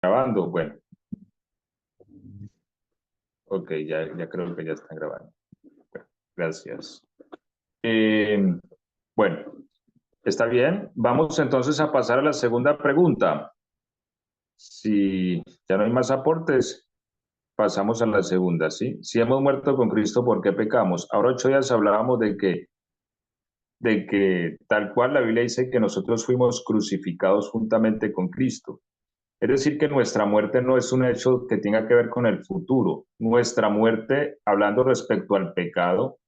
Grabando, bueno, ok, ya creo que ya están grabando. Bueno, gracias. Eh, bueno, está bien. Vamos entonces a pasar a la segunda pregunta. Si ya no hay más aportes, pasamos a la segunda, ¿sí? Si hemos muerto con Cristo, ¿por qué pecamos? Ahora 8 días hablábamos de que tal cual la Biblia dice que nosotros fuimos crucificados juntamente con Cristo. Es decir, que nuestra muerte no es un hecho que tenga que ver con el futuro. Nuestra muerte, hablando respecto al pecado,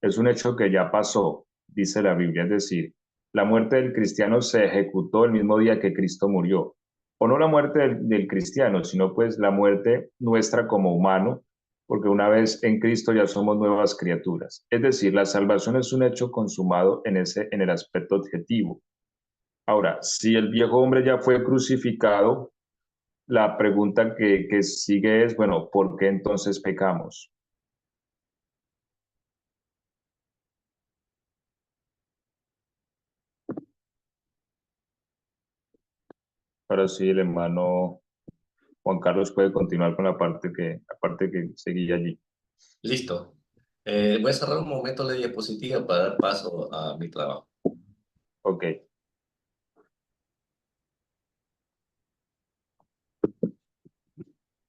es un hecho que ya pasó, dice la Biblia. Es decir, la muerte del cristiano se ejecutó el mismo día que Cristo murió. O no la muerte del cristiano, sino pues la muerte nuestra como humano, porque una vez en Cristo ya somos nuevas criaturas. Es decir, la salvación es un hecho consumado en el aspecto objetivo. Ahora, si el viejo hombre ya fue crucificado, la pregunta que sigue es, bueno, ¿por qué entonces pecamos? Ahora sí, el hermano Juan Carlos puede continuar con la parte que seguía allí. Listo. Voy a cerrar un momento la diapositiva para dar paso a mi trabajo. Ok,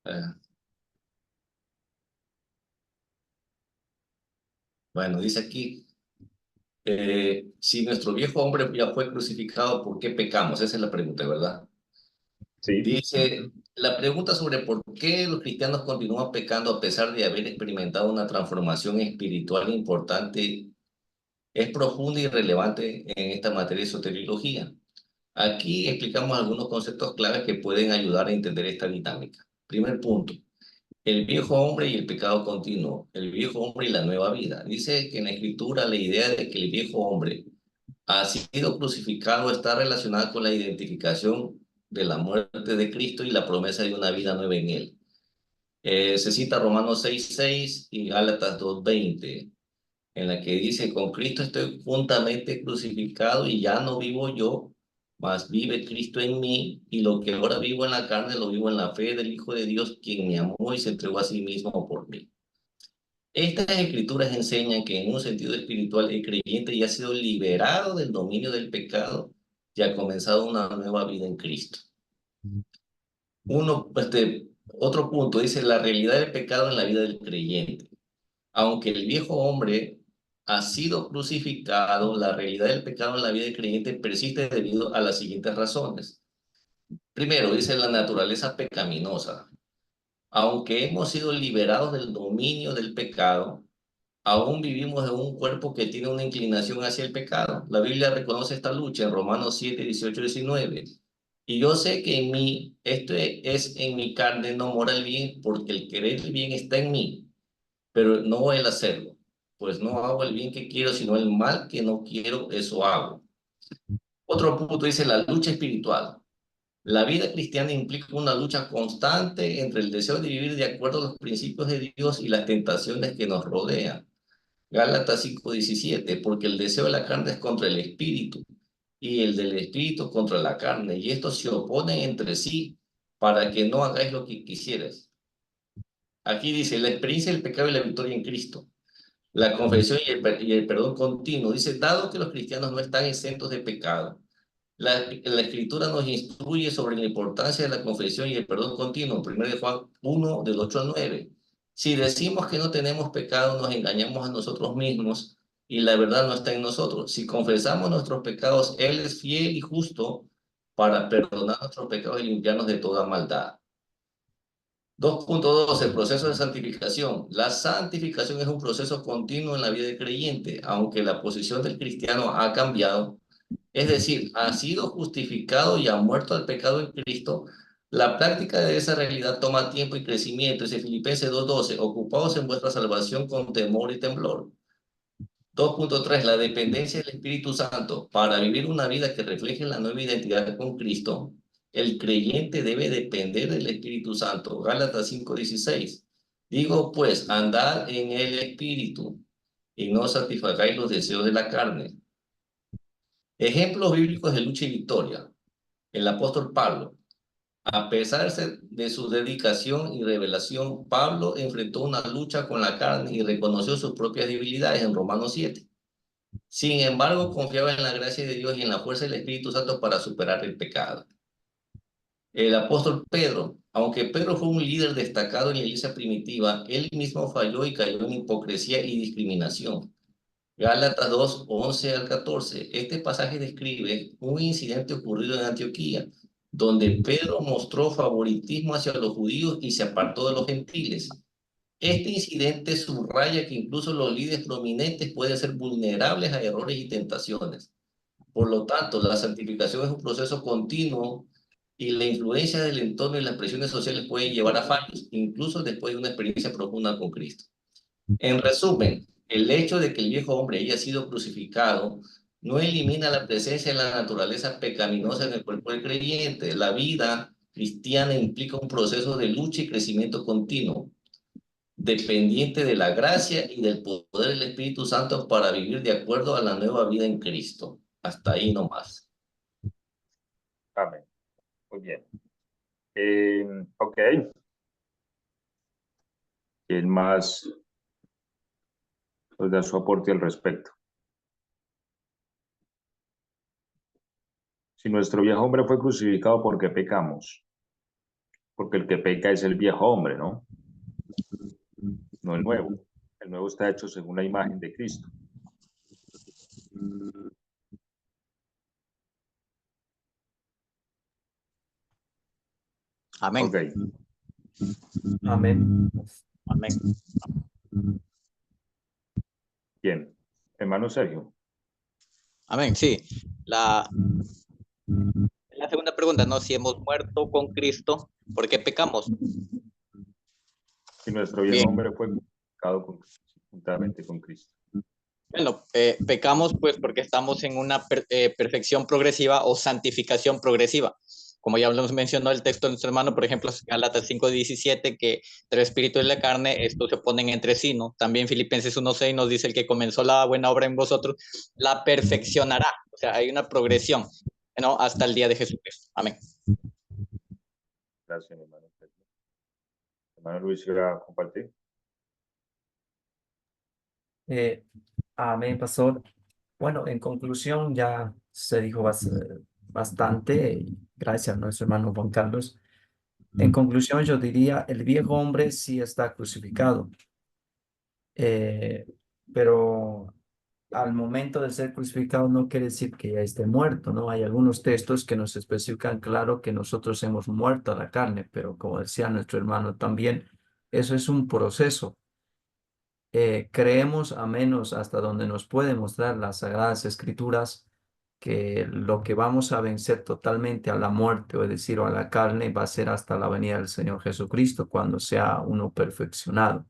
Eh, bueno, dice aquí, si nuestro viejo hombre ya fue crucificado, ¿por qué pecamos? Esa es la pregunta, ¿verdad? sí, Dice, la pregunta sobre por qué los cristianos continúan pecando a pesar de haber experimentado una transformación espiritual importante es profunda y relevante en esta materia de soteriología. Aquí explicamos algunos conceptos claves que pueden ayudar a entender esta dinámica. Primer punto. El viejo hombre y el pecado continuo, el viejo hombre y la nueva vida. Dice que en la escritura la idea de que el viejo hombre ha sido crucificado está relacionada con la identificación de la muerte de Cristo y la promesa de una vida nueva en él. Se cita Romanos 6:6 y Gálatas 2:20, en la que dice, con Cristo estoy juntamente crucificado y ya no vivo yo, mas vive Cristo en mí, y lo que ahora vivo en la carne lo vivo en la fe del Hijo de Dios, quien me amó y se entregó a sí mismo por mí. Estas escrituras enseñan que en un sentido espiritual el creyente ya ha sido liberado del dominio del pecado y ha comenzado una nueva vida en Cristo. Otro punto dice la realidad del pecado en la vida del creyente. Aunque el viejo hombre ha sido crucificado, la realidad del pecado en la vida del creyente persiste debido a las siguientes razones. Primero, dice la naturaleza pecaminosa. Aunque hemos sido liberados del dominio del pecado, aún vivimos en un cuerpo que tiene una inclinación hacia el pecado. La Biblia reconoce esta lucha en Romanos 7:18-19. Y yo sé que en mí, esto es en mi carne, no mora el bien, porque el querer el bien está en mí, pero no el hacerlo. Pues no hago el bien que quiero, sino el mal que no quiero, eso hago. Otro punto dice la lucha espiritual. La vida cristiana implica una lucha constante entre el deseo de vivir de acuerdo a los principios de Dios y las tentaciones que nos rodean. Gálatas 5:17, porque el deseo de la carne es contra el espíritu y el del espíritu contra la carne, y estos se oponen entre sí para que no hagáis lo que quisierais. Aquí dice la experiencia del pecado y la victoria en Cristo. La confesión y el perdón continuo. Dice, dado que los cristianos no están exentos de pecado, la Escritura nos instruye sobre la importancia de la confesión y el perdón continuo. 1 Juan 1, del 8 al 9. Si decimos que no tenemos pecado, nos engañamos a nosotros mismos y la verdad no está en nosotros. Si confesamos nuestros pecados, Él es fiel y justo para perdonar nuestros pecados y limpiarnos de toda maldad. 2.2, el proceso de santificación. La santificación es un proceso continuo en la vida del creyente, aunque la posición del cristiano ha cambiado, es decir, ha sido justificado y ha muerto al pecado en Cristo. La práctica de esa realidad toma tiempo y crecimiento. Es Filipenses 2:12, ocupados en vuestra salvación con temor y temblor. 2.3, la dependencia del Espíritu Santo. Para vivir una vida que refleje la nueva identidad con Cristo, el creyente debe depender del Espíritu Santo. Gálatas 5:16. Digo pues, andad en el Espíritu y no satisfagáis los deseos de la carne. Ejemplos bíblicos de lucha y victoria. El apóstol Pablo. A pesar de su dedicación y revelación, Pablo enfrentó una lucha con la carne y reconoció sus propias debilidades en Romanos 7. Sin embargo, confiaba en la gracia de Dios y en la fuerza del Espíritu Santo para superar el pecado. El apóstol Pedro, aunque Pedro fue un líder destacado en la iglesia primitiva, él mismo falló y cayó en hipocresía y discriminación. Gálatas 2, 11 al 14. Este pasaje describe un incidente ocurrido en Antioquía, donde Pedro mostró favoritismo hacia los judíos y se apartó de los gentiles. Este incidente subraya que incluso los líderes prominentes pueden ser vulnerables a errores y tentaciones. Por lo tanto, la santificación es un proceso continuo y la influencia del entorno y las presiones sociales pueden llevar a fallos, incluso después de una experiencia profunda con Cristo. En resumen, el hecho de que el viejo hombre haya sido crucificado no elimina la presencia de la naturaleza pecaminosa en el cuerpo del creyente. La vida cristiana implica un proceso de lucha y crecimiento continuo, dependiente de la gracia y del poder del Espíritu Santo para vivir de acuerdo a la nueva vida en Cristo. Hasta ahí nomás. Amén. Muy bien. Ok. ¿Quién más nos da su aporte al respecto? Si nuestro viejo hombre fue crucificado, ¿por qué pecamos? Porque el que peca es el viejo hombre, ¿no? No el nuevo. El nuevo está hecho según la imagen de Cristo. Amén. Ok. Amén. Amén. Bien. Hermano Sergio. Amén, sí. La segunda pregunta, ¿no? Si hemos muerto con Cristo, ¿por qué pecamos? Si nuestro viejo Bien. hombre fue crucificado juntamente con Cristo. Bueno, pecamos pues porque estamos en una perfección progresiva o santificación progresiva. Como ya lo mencionó el texto de nuestro hermano, por ejemplo, Gálatas 5:17, que el espíritu y la carne, estos se oponen entre sí, ¿no? También Filipenses 1:6 nos dice: el que comenzó la buena obra en vosotros, la perfeccionará. O sea, hay una progresión, ¿no? Hasta el día de Jesucristo. Amén. Gracias, hermano Sergio. Hermano Luis, ¿quiere compartir? Amén, pastor. Bueno, en conclusión ya se dijo bastante, y gracias a nuestro hermano Juan Carlos. En conclusión, yo diría, el viejo hombre sí está crucificado, eh, pero al momento de ser crucificado no quiere decir que ya esté muerto, ¿no? Hay algunos textos que nos especifican claro que nosotros hemos muerto a la carne, pero como decía nuestro hermano también, eso es un proceso. Creemos, a menos hasta donde nos puede mostrar las Sagradas Escrituras, que lo que vamos a vencer totalmente a la muerte, o es decir, a la carne, va a ser hasta la venida del Señor Jesucristo, cuando sea uno perfeccionado.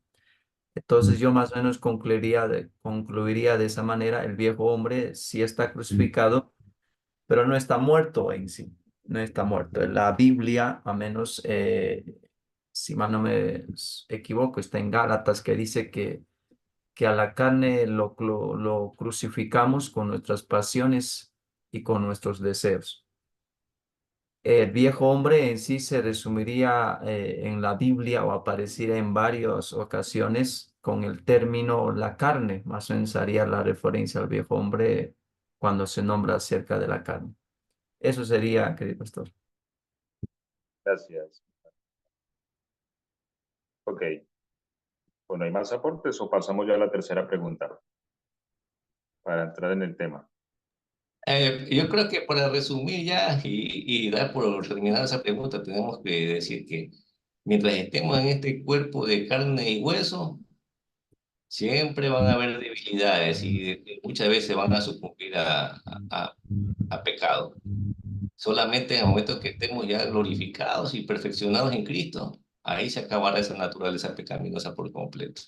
Entonces yo más o menos concluiría de esa manera: el viejo hombre sí está crucificado, pero no está muerto en sí, no está muerto. En la Biblia, a menos, si mal no me equivoco, está en Gálatas, que dice que a la carne lo crucificamos con nuestras pasiones y con nuestros deseos. El viejo hombre en sí se resumiría en la Biblia, o apareciera en varias ocasiones con el término la carne, más o menos haría la referencia al viejo hombre cuando se nombra acerca de la carne. Eso sería, querido pastor. Gracias. Ok. Bueno, ¿hay más aportes o pasamos ya a la tercera pregunta para entrar en el tema? Yo creo que para resumir ya y dar por terminada esa pregunta, tenemos que decir que mientras estemos en este cuerpo de carne y hueso, siempre van a haber debilidades y muchas veces van a sucumbir a pecado. Solamente en el momento que estemos ya glorificados y perfeccionados en Cristo, ahí se acabará esa naturaleza pecaminosa por completo.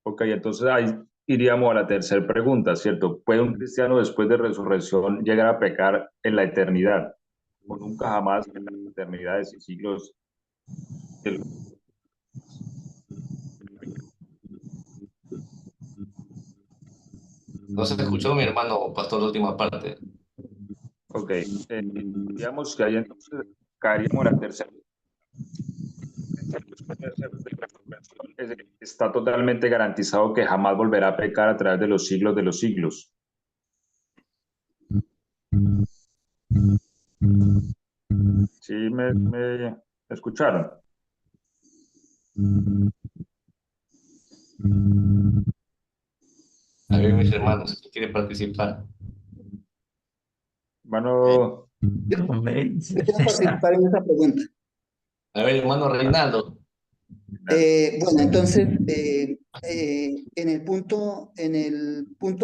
Ok, entonces ahí iríamos a la tercera pregunta, ¿cierto? ¿Puede un cristiano después de resurrección llegar a pecar en la eternidad? O nunca jamás en las eternidades y siglos. No se escuchó, mi hermano pastor, la última parte. Ok, digamos que hay entonces caeríamos en la tercera. Está totalmente garantizado que jamás volverá a pecar a través de los siglos de los siglos. ¿Sí me escucharon? A ver, mis hermanos, ¿quién quiere participar? Bueno, No me dice. Yo quiero participar en esa pregunta. A ver, hermano Reinaldo. Bueno, entonces, en el punto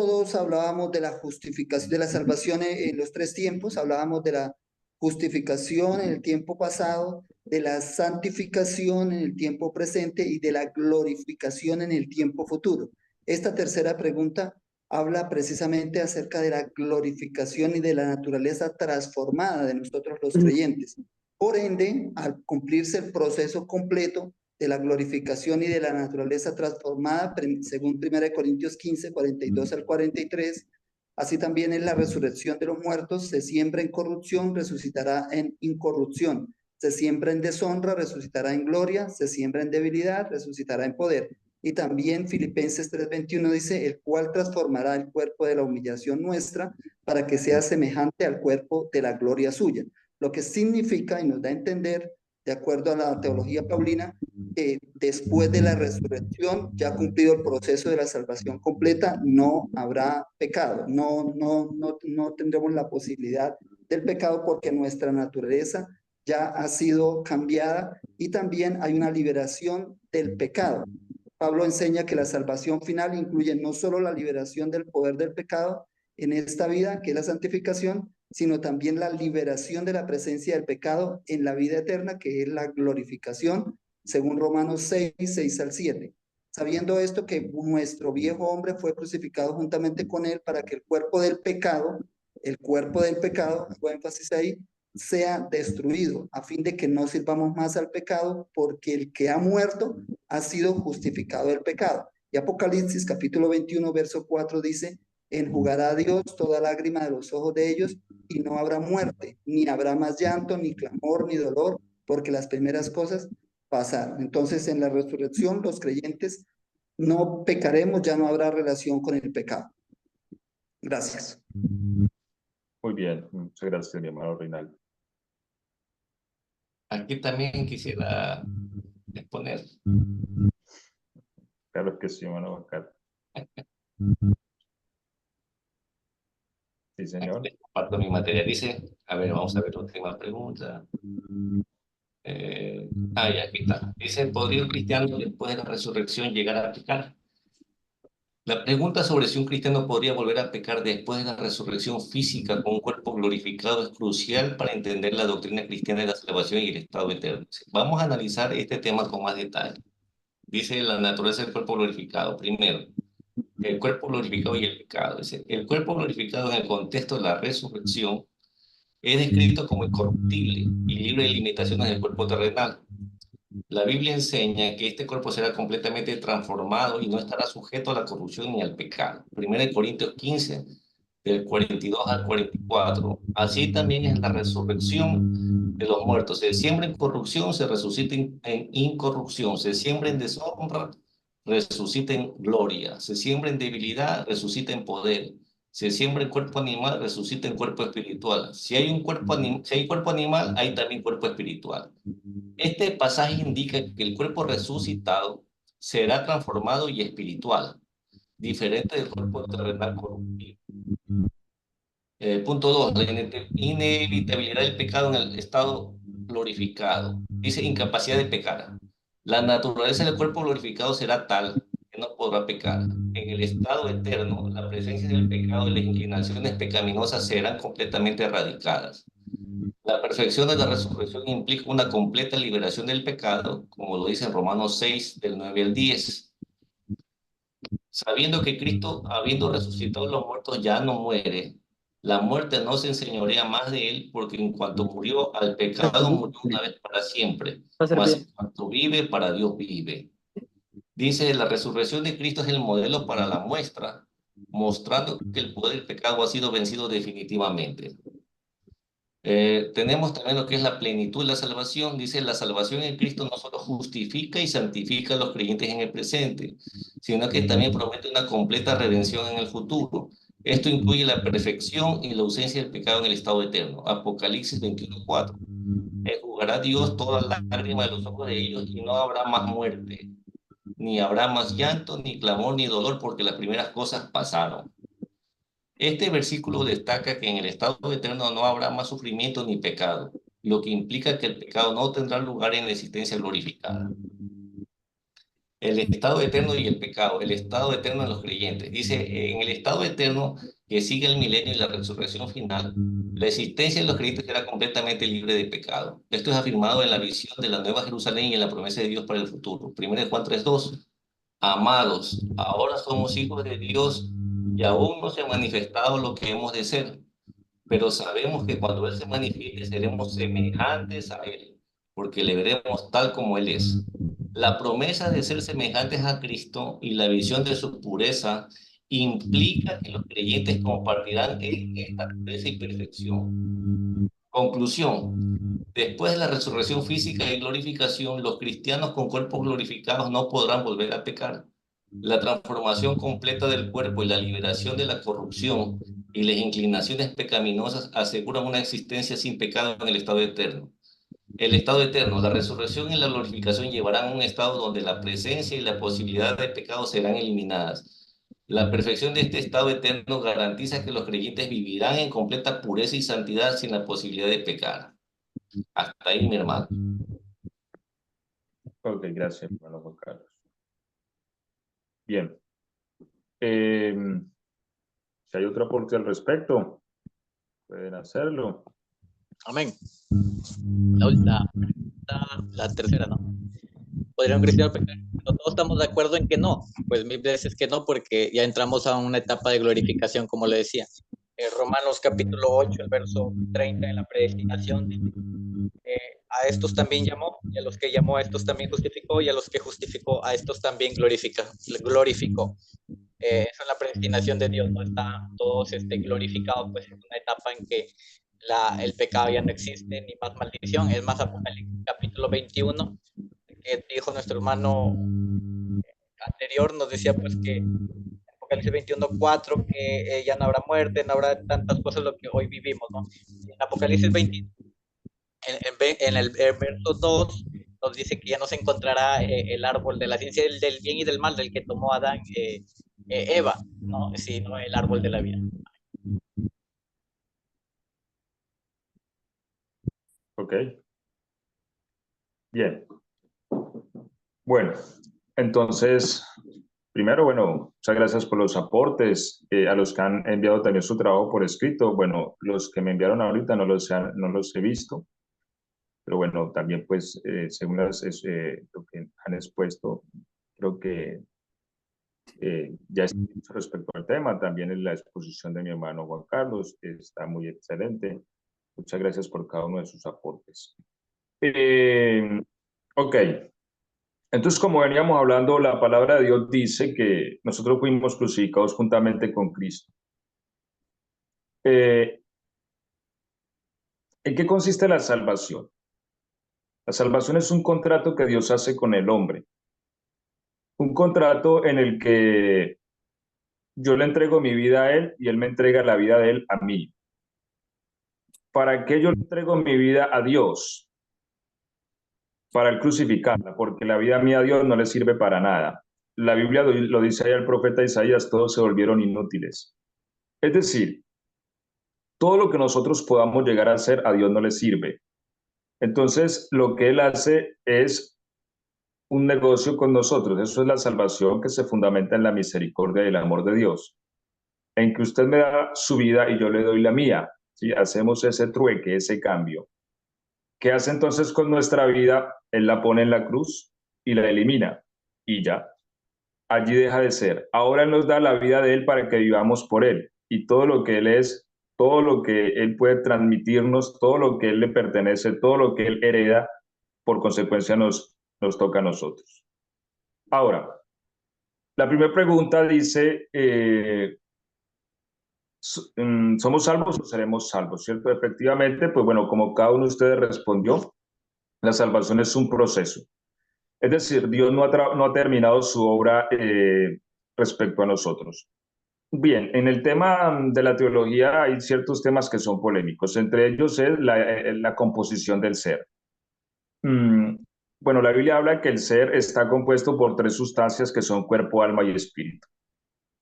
2 hablábamos de la justificación, de la salvación en los tres tiempos, hablábamos de la justificación en el tiempo pasado, de la santificación en el tiempo presente y de la glorificación en el tiempo futuro. Esta tercera pregunta habla precisamente acerca de la glorificación y de la naturaleza transformada de nosotros los creyentes. Por ende, al cumplirse el proceso completo de la glorificación y de la naturaleza transformada, según 1 Corintios 15, 42 al 43, así también en la resurrección de los muertos, se siembra en corrupción, resucitará en incorrupción, se siembra en deshonra, resucitará en gloria, se siembra en debilidad, resucitará en poder. Y también Filipenses 3:21 dice, el cual transformará el cuerpo de la humillación nuestra para que sea semejante al cuerpo de la gloria suya. Lo que significa y nos da a entender, de acuerdo a la teología paulina, que después de la resurrección, ya cumplido el proceso de la salvación completa, no habrá pecado, no tendremos la posibilidad del pecado porque nuestra naturaleza ya ha sido cambiada y también hay una liberación del pecado. Pablo enseña que la salvación final incluye no solo la liberación del poder del pecado en esta vida, que es la santificación, sino también la liberación de la presencia del pecado en la vida eterna, que es la glorificación, según Romanos 6, 6 al 7. Sabiendo esto, que nuestro viejo hombre fue crucificado juntamente con él para que el cuerpo del pecado, hago énfasis ahí, sea destruido, a fin de que no sirvamos más al pecado, porque el que ha muerto ha sido justificado del pecado. Y Apocalipsis capítulo 21, verso 4 dice, enjugará a Dios toda lágrima de los ojos de ellos, y no habrá muerte, ni habrá más llanto, ni clamor, ni dolor, porque las primeras cosas pasaron. Entonces, en la resurrección, los creyentes no pecaremos, ya no habrá relación con el pecado. Gracias. muy bien, muchas gracias, mi hermano Reinaldo. Aquí también quisiera exponer. Claro que sí, hermano Bacar. Sí, señor. Aquí comparto mi materia. Dice, a ver, vamos a ver la última pregunta. Ya, aquí está. Dice, ¿podría un cristiano después de la resurrección llegar a pecar? La pregunta sobre si un cristiano podría volver a pecar después de la resurrección física con un cuerpo glorificado es crucial para entender la doctrina cristiana de la salvación y el estado eterno. Vamos a analizar este tema con más detalle. Dice la naturaleza del cuerpo glorificado. Primero, el cuerpo glorificado y el pecado. Dice, el cuerpo glorificado en el contexto de la resurrección es descrito como incorruptible y libre de limitaciones del cuerpo terrenal. La Biblia enseña que este cuerpo será completamente transformado y no estará sujeto a la corrupción ni al pecado. 1 Corintios 15, del 42 al 44. Así también es la resurrección de los muertos. Se siembra en corrupción, se resucita en incorrupción. Se siembra en deshonra, resucita en gloria. Se siembra en debilidad, resucita en poder. Se siembra en cuerpo animal, resucita en cuerpo espiritual. Si hay cuerpo animal, hay también cuerpo espiritual. Este pasaje indica que el cuerpo resucitado será transformado y espiritual, diferente del cuerpo terrenal corruptible. Punto 2, la inevitabilidad del pecado en el estado glorificado. Dice incapacidad de pecar. La naturaleza del cuerpo glorificado será tal que no podrá pecar. En el estado eterno, la presencia del pecado y las inclinaciones pecaminosas serán completamente erradicadas. La perfección de la resurrección implica una completa liberación del pecado, como lo dice en Romanos 6, del 9 al 10. Sabiendo que Cristo, habiendo resucitado a los muertos, ya no muere, la muerte no se enseñorea más de él, porque en cuanto murió al pecado, murió una vez para siempre. Mas en cuanto vive, para Dios vive. Dice, la resurrección de Cristo es el modelo para la muestra, mostrando que el poder del pecado ha sido vencido definitivamente. Tenemos también lo que es la plenitud de la salvación. Dice, la salvación en Cristo no solo justifica y santifica a los creyentes en el presente, sino que también promete una completa redención en el futuro. Esto incluye la perfección y la ausencia del pecado en el estado eterno. Apocalipsis 21:4. Enjugará Dios toda lágrima de los ojos de ellos y no habrá más muerte, ni habrá más llanto, ni clamor, ni dolor, porque las primeras cosas pasaron. Este versículo destaca que en el estado eterno no habrá más sufrimiento ni pecado, lo que implica que el pecado no tendrá lugar en la existencia glorificada. El estado eterno y el pecado, el estado eterno en los creyentes. Dice, en el estado eterno que sigue el milenio y la resurrección final, la existencia de los creyentes será completamente libre de pecado. Esto es afirmado en la visión de la Nueva Jerusalén y en la promesa de Dios para el futuro. 1 Juan 3:2. Amados, ahora somos hijos de Dios y aún no se ha manifestado lo que hemos de ser, pero sabemos que cuando Él se manifieste seremos semejantes a Él, porque le veremos tal como Él es. La promesa de ser semejantes a Cristo y la visión de su pureza implica que los creyentes compartirán en esta pureza y perfección. Conclusión. Después de la resurrección física y glorificación, los cristianos con cuerpos glorificados no podrán volver a pecar. La transformación completa del cuerpo y la liberación de la corrupción y las inclinaciones pecaminosas aseguran una existencia sin pecado en el estado eterno. El estado eterno, la resurrección y la glorificación llevarán a un estado donde la presencia y la posibilidad de pecado serán eliminadas. La perfección de este estado eterno garantiza que los creyentes vivirán en completa pureza y santidad sin la posibilidad de pecar. Hasta ahí, mi hermano. Ok, gracias, hermano Juan Carlos. Bien. Si hay otro aporte al respecto, pueden hacerlo. Amén. La tercera, ¿no? ¿Podría un cristiano pecar? Pero todos estamos de acuerdo en que no. Pues mil veces que no, porque ya entramos a una etapa de glorificación, como le decía. Romanos capítulo 8, el verso 30, en la predestinación, a estos también llamó, y a los que llamó a estos también justificó, y a los que justificó a estos también glorificó. Eso es la predestinación de Dios, no está todos glorificados, pues es una etapa en que el pecado ya no existe, ni más maldición. Es más, Apocalipsis capítulo 21, que dijo nuestro hermano anterior, nos decía pues que Apocalipsis 21:4, que ya no habrá muerte, no habrá tantas cosas lo que hoy vivimos, ¿no? En Apocalipsis 20, en el verso 2, nos dice que ya no se encontrará el árbol de la ciencia del bien y del mal del que tomó Adán, Eva, ¿no? Sino el árbol de la vida. Ok. Bien. Bueno, entonces, primero, bueno, muchas gracias por los aportes, a los que han enviado también su trabajo por escrito. Bueno, los que me enviaron ahorita no los he visto, pero bueno, también pues, según lo que han expuesto, creo que ya está dicho respecto al tema. También en la exposición de mi hermano Juan Carlos está muy excelente. Muchas gracias por cada uno de sus aportes. Ok. Entonces, como veníamos hablando, la palabra de Dios dice que nosotros fuimos crucificados juntamente con Cristo. ¿En qué consiste la salvación? La salvación es un contrato que Dios hace con el hombre. Un contrato en el que yo le entrego mi vida a Él y Él me entrega la vida de Él a mí. ¿Para qué yo le entrego mi vida a Dios? Para Él crucificarla, porque la vida mía a Dios no le sirve para nada. La Biblia lo dice ahí el profeta Isaías, todos se volvieron inútiles. Es decir, todo lo que nosotros podamos llegar a hacer a Dios no le sirve. Entonces, lo que Él hace es un negocio con nosotros. Eso es la salvación, que se fundamenta en la misericordia y el amor de Dios, en que usted me da su vida y yo le doy la mía. ¿Sí? Hacemos ese trueque, ese cambio. ¿Qué hace entonces con nuestra vida? Él la pone en la cruz y la elimina, y ya. Allí deja de ser. Ahora Él nos da la vida de Él para que vivamos por Él, y todo lo que Él es, todo lo que Él puede transmitirnos, todo lo que Él le pertenece, todo lo que Él hereda, por consecuencia nos toca a nosotros. Ahora, la primera pregunta dice, ¿somos salvos o seremos salvos? ¿Cierto? Efectivamente, pues bueno, como cada uno de ustedes respondió, la salvación es un proceso. Es decir, Dios no ha terminado su obra respecto a nosotros. Bien, en el tema de la teología hay ciertos temas que son polémicos, entre ellos es la composición del ser. Mm, bueno, la Biblia habla que el ser está compuesto por tres sustancias que son cuerpo, alma y espíritu.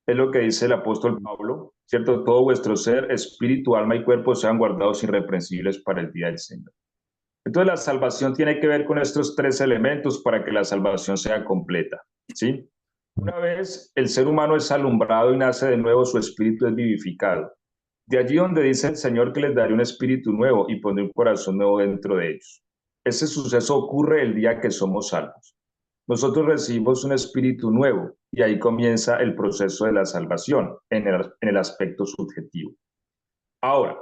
Es lo que dice el apóstol Pablo, ¿cierto? Todo vuestro ser, espíritu, alma y cuerpo sean guardados irreprensibles para el día del Señor. Entonces la salvación tiene que ver con estos tres elementos para que la salvación sea completa, ¿sí? Una vez el ser humano es alumbrado y nace de nuevo, su espíritu es vivificado. De allí donde dice el Señor que les daré un espíritu nuevo y pondré un corazón nuevo dentro de ellos. Ese suceso ocurre el día que somos salvos. Nosotros recibimos un espíritu nuevo y ahí comienza el proceso de la salvación en el aspecto subjetivo. Ahora,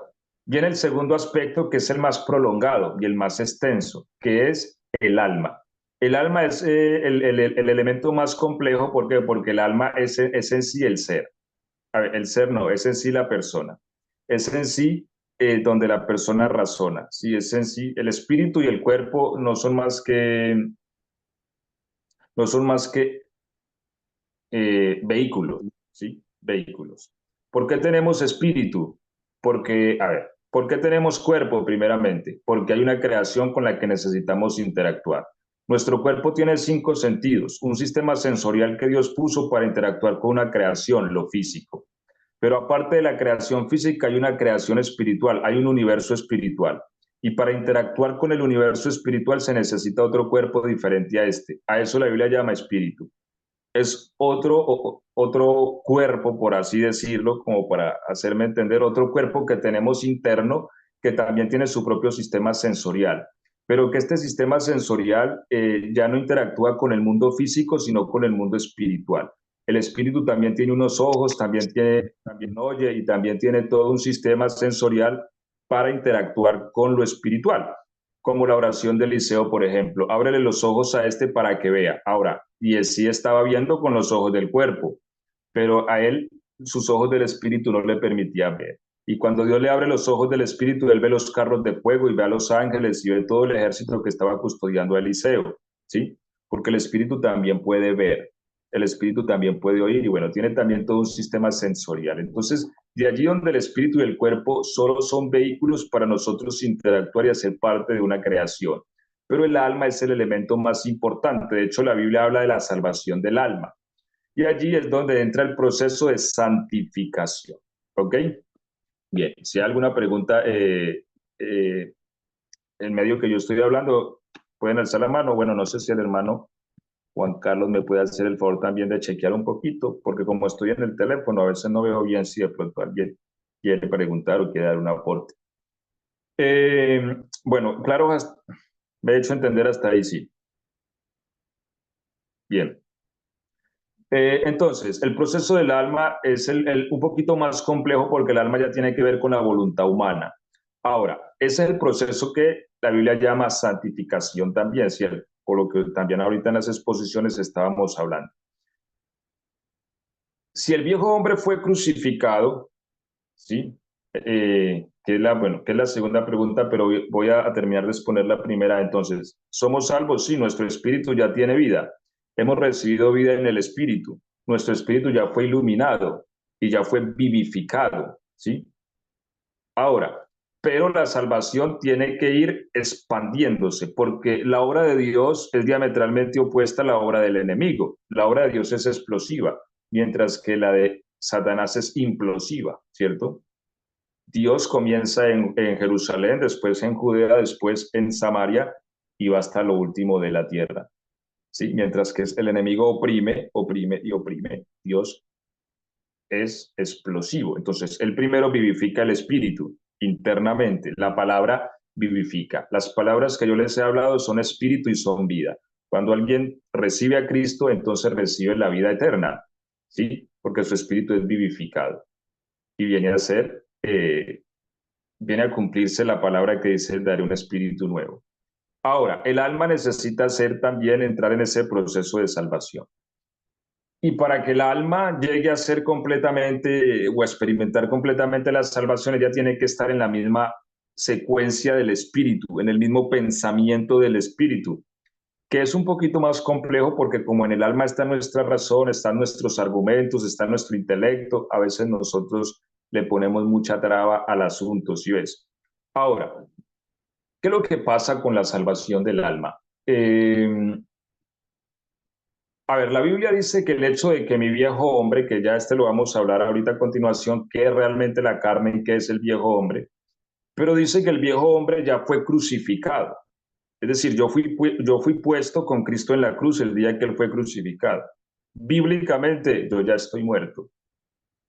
viene el segundo aspecto que es el más prolongado y el más extenso, que es el alma. El alma es el elemento más complejo, ¿por qué? Porque el alma es en sí el ser. A ver, el ser no, es en sí la persona. Es en sí donde la persona razona. Sí, es en sí. El espíritu y el cuerpo no son más que vehículos, ¿sí? Vehículos. ¿Por qué tenemos espíritu? Porque, a ver, ¿por qué tenemos cuerpo primeramente? Porque hay una creación con la que necesitamos interactuar. Nuestro cuerpo tiene 5 sentidos, un sistema sensorial que Dios puso para interactuar con una creación, lo físico. Pero aparte de la creación física hay una creación espiritual, hay un universo espiritual. Y para interactuar con el universo espiritual se necesita otro cuerpo diferente a este. A eso la Biblia llama espíritu. Es otro cuerpo, por así decirlo, como para hacerme entender, otro cuerpo que tenemos interno que también tiene su propio sistema sensorial, pero que este sistema sensorial ya no interactúa con el mundo físico, sino con el mundo espiritual. El espíritu también tiene unos ojos, también oye y también tiene todo un sistema sensorial para interactuar con lo espiritual, como la oración de Eliseo, por ejemplo. Ábrele los ojos a este para que vea. Ahora, y él sí estaba viendo con los ojos del cuerpo, pero a él sus ojos del espíritu no le permitían ver. Y cuando Dios le abre los ojos del espíritu, él ve los carros de fuego y ve a los ángeles y ve todo el ejército que estaba custodiando a Eliseo, ¿sí? Porque el espíritu también puede ver, el espíritu también puede oír y bueno, tiene también todo un sistema sensorial. Entonces, de allí donde el espíritu y el cuerpo solo son vehículos para nosotros interactuar y hacer parte de una creación. Pero el alma es el elemento más importante. De hecho, la Biblia habla de la salvación del alma. Y allí es donde entra el proceso de santificación. ¿Ok? Bien, si hay alguna pregunta en medio que yo estoy hablando, pueden alzar la mano. Bueno, no sé si el hermano Juan Carlos me puede hacer el favor también de chequear un poquito, porque como estoy en el teléfono, a veces no veo bien si de pronto alguien quiere preguntar o quiere dar un aporte. Bueno, claro, me he hecho entender hasta ahí, sí. Bien. Entonces, el proceso del alma es un poquito más complejo porque el alma ya tiene que ver con la voluntad humana. Ahora, ese es el proceso que la Biblia llama santificación también, ¿cierto? Por lo que también ahorita en las exposiciones estábamos hablando. Si el viejo hombre fue crucificado, ¿sí? Que es la segunda pregunta, pero voy a terminar de exponer la primera. Entonces, ¿somos salvos? Sí, nuestro espíritu ya tiene vida. Hemos recibido vida en el espíritu. Nuestro espíritu ya fue iluminado y ya fue vivificado, ¿sí? Ahora, pero la salvación tiene que ir expandiéndose porque la obra de Dios es diametralmente opuesta a la obra del enemigo. La obra de Dios es explosiva, mientras que la de Satanás es implosiva, ¿cierto? Dios comienza en Jerusalén, después en Judea, después en Samaria y va hasta lo último de la tierra. ¿Sí? Mientras que el enemigo oprime, oprime y oprime, Dios es explosivo. Entonces, él primero vivifica el espíritu internamente. La palabra vivifica. Las palabras que yo les he hablado son espíritu y son vida. Cuando alguien recibe a Cristo, entonces recibe la vida eterna, ¿sí? Porque su espíritu es vivificado y viene a cumplirse la palabra que dice, daré un espíritu nuevo. Ahora, el alma necesita entrar en ese proceso de salvación. Y para que el alma llegue a ser completamente o a experimentar completamente la salvación, ella tiene que estar en la misma secuencia del espíritu, en el mismo pensamiento del espíritu, que es un poquito más complejo porque como en el alma está nuestra razón, están nuestros argumentos, está nuestro intelecto, a veces nosotros le ponemos mucha traba al asunto, ¿sí ves? Ahora, ¿qué es lo que pasa con la salvación del alma? A ver, la Biblia dice que el hecho de que mi viejo hombre, que ya lo vamos a hablar ahorita a continuación, qué es realmente la carne y qué es el viejo hombre, pero dice que el viejo hombre ya fue crucificado. Es decir, yo fui puesto con Cristo en la cruz el día que Él fue crucificado. Bíblicamente, yo ya estoy muerto.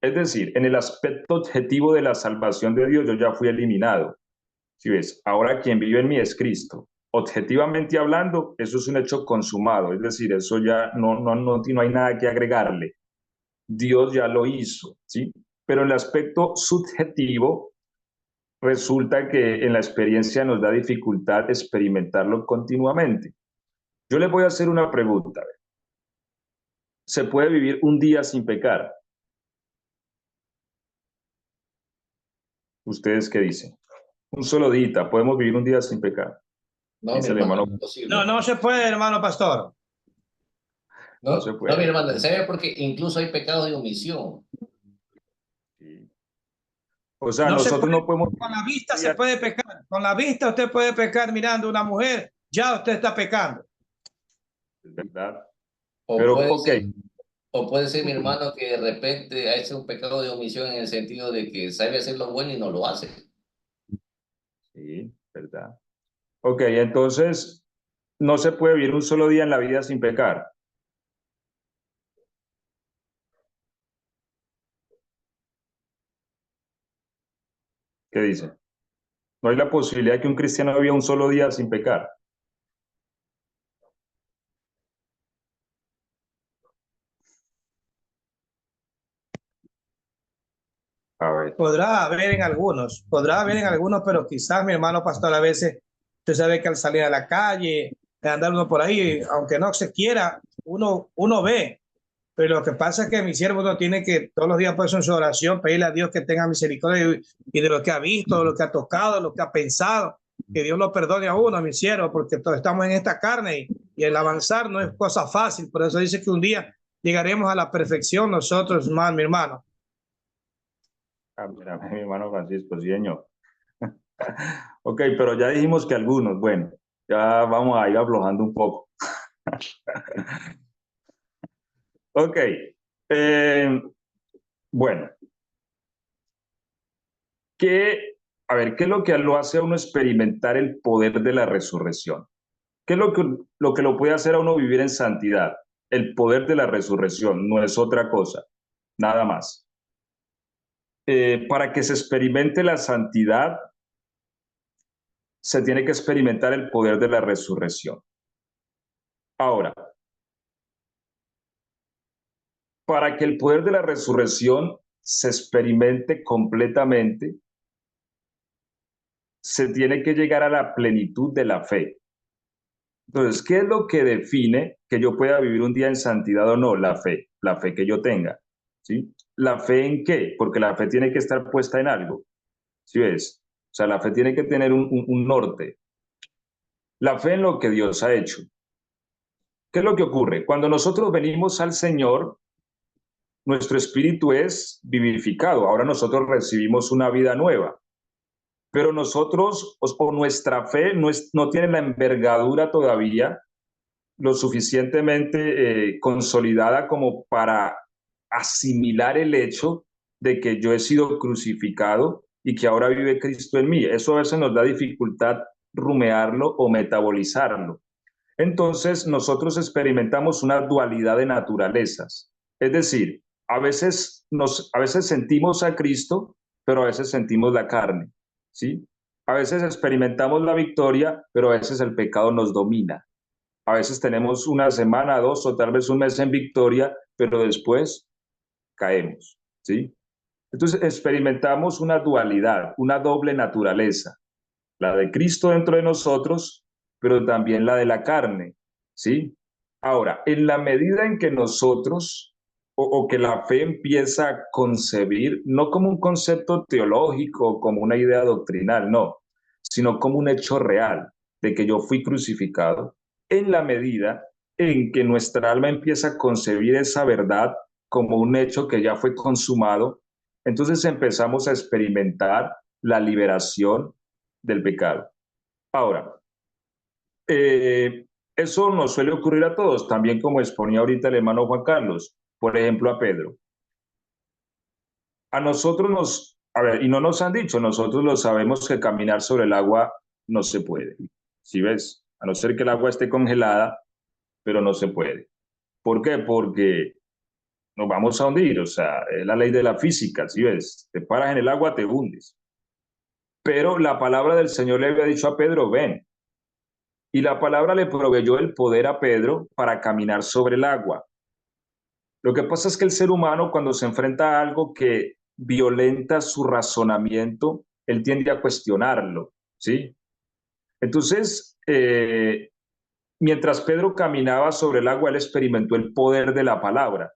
Es decir, en el aspecto objetivo de la salvación de Dios, yo ya fui eliminado. Si ves, ahora quien vive en mí es Cristo. Objetivamente hablando, eso es un hecho consumado, es decir, eso ya no hay nada que agregarle. Dios ya lo hizo, ¿sí? Pero en el aspecto subjetivo, resulta que en la experiencia nos da dificultad experimentarlo continuamente. Yo les voy a hacer una pregunta. ¿Se puede vivir un día sin pecar? ¿Ustedes qué dicen? Un solo día, ¿podemos vivir un día sin pecar? No, mi Dice el hermano, hermano, imposible. No, no se puede, hermano pastor. no se No, puede. mi hermano, ¿sabe? Porque incluso hay pecados de omisión. Sí. O sea, No se nosotros puede, no podemos... con la vista se puede pecar. Con la vista usted puede pecar mirando a una mujer, ya usted está pecando. Es verdad. O Pero, puede ok, ser, o puede ser, mi hermano, que de repente ha hecho un pecado de omisión en el sentido de que sabe hacer lo bueno y no lo hace. sí, verdad. Ok, entonces, no se puede vivir un solo día en la vida sin pecar. ¿Qué dice? No hay la posibilidad de que un cristiano viva un solo día sin pecar. A ver, Podrá haber en algunos, pero quizás mi hermano pastor a veces, usted sabe que al salir a la calle, andar uno por ahí, aunque no se quiera, uno ve. Pero lo que pasa es que mi siervo no tiene que todos los días pues en su oración pedirle a Dios que tenga misericordia y de lo que ha visto, de lo que ha tocado, de lo que ha pensado, que Dios lo perdone a uno, a mi siervo, porque todos estamos en esta carne y el avanzar no es cosa fácil. Por eso dice que un día llegaremos a la perfección nosotros, más mi hermano. mira, mi hermano Francisco, sí, señor. Ok, pero ya dijimos que algunos, bueno, ya vamos a ir aflojando un poco. Ok, bueno, a ver, ¿qué es lo que lo hace a uno experimentar el poder de la resurrección? ¿Qué es lo que lo puede hacer a uno vivir en santidad? El poder de la resurrección, no es otra cosa, nada más. Para que se experimente la santidad, se tiene que experimentar el poder de la resurrección. Ahora, para que el poder de la resurrección se experimente completamente, se tiene que llegar a la plenitud de la fe. Entonces, ¿qué es lo que define que yo pueda vivir un día en santidad o no? La fe que yo tenga, ¿sí? ¿La fe en qué? Porque la fe tiene que estar puesta en algo, ¿sí ves? O sea, la fe tiene que tener un norte. La fe en lo que Dios ha hecho. ¿Qué es lo que ocurre? Cuando nosotros venimos al Señor, nuestro espíritu es vivificado. Ahora nosotros recibimos una vida nueva. Pero nosotros, o nuestra fe no tiene la envergadura todavía lo suficientemente consolidada como para asimilar el hecho de que yo he sido crucificado y que ahora vive Cristo en mí. Eso a veces nos da dificultad rumearlo o metabolizarlo. Entonces, nosotros experimentamos una dualidad de naturalezas. Es decir, a veces sentimos a Cristo, pero a veces sentimos la carne, ¿sí? A veces experimentamos la victoria, pero a veces el pecado nos domina. A veces tenemos una semana, dos o tal vez un mes en victoria, pero después caemos, ¿sí? Entonces experimentamos una dualidad, una doble naturaleza, la de Cristo dentro de nosotros, pero también la de la carne, ¿sí? Ahora, en la medida en que nosotros o que la fe empieza a concebir, no como un concepto teológico, como una idea doctrinal, no, sino como un hecho real de que yo fui crucificado, en la medida en que nuestra alma empieza a concebir esa verdad como un hecho que ya fue consumado, entonces empezamos a experimentar la liberación del pecado. Ahora, eso nos suele ocurrir a todos, también como exponía ahorita el hermano Juan Carlos, por ejemplo a Pedro. A nosotros a ver, y no nos han dicho, nosotros lo sabemos que caminar sobre el agua no se puede. ¿Sí ves? A no ser que el agua esté congelada, pero no se puede. ¿Por qué? Porque nos vamos a hundir, o sea, es la ley de la física, ¿sí ves? Te paras en el agua, te hundes. Pero la palabra del Señor le había dicho a Pedro, ven. Y la palabra le proveyó el poder a Pedro para caminar sobre el agua. Lo que pasa es que el ser humano, cuando se enfrenta a algo que violenta su razonamiento, él tiende a cuestionarlo, ¿sí? Entonces, mientras Pedro caminaba sobre el agua, él experimentó el poder de la palabra,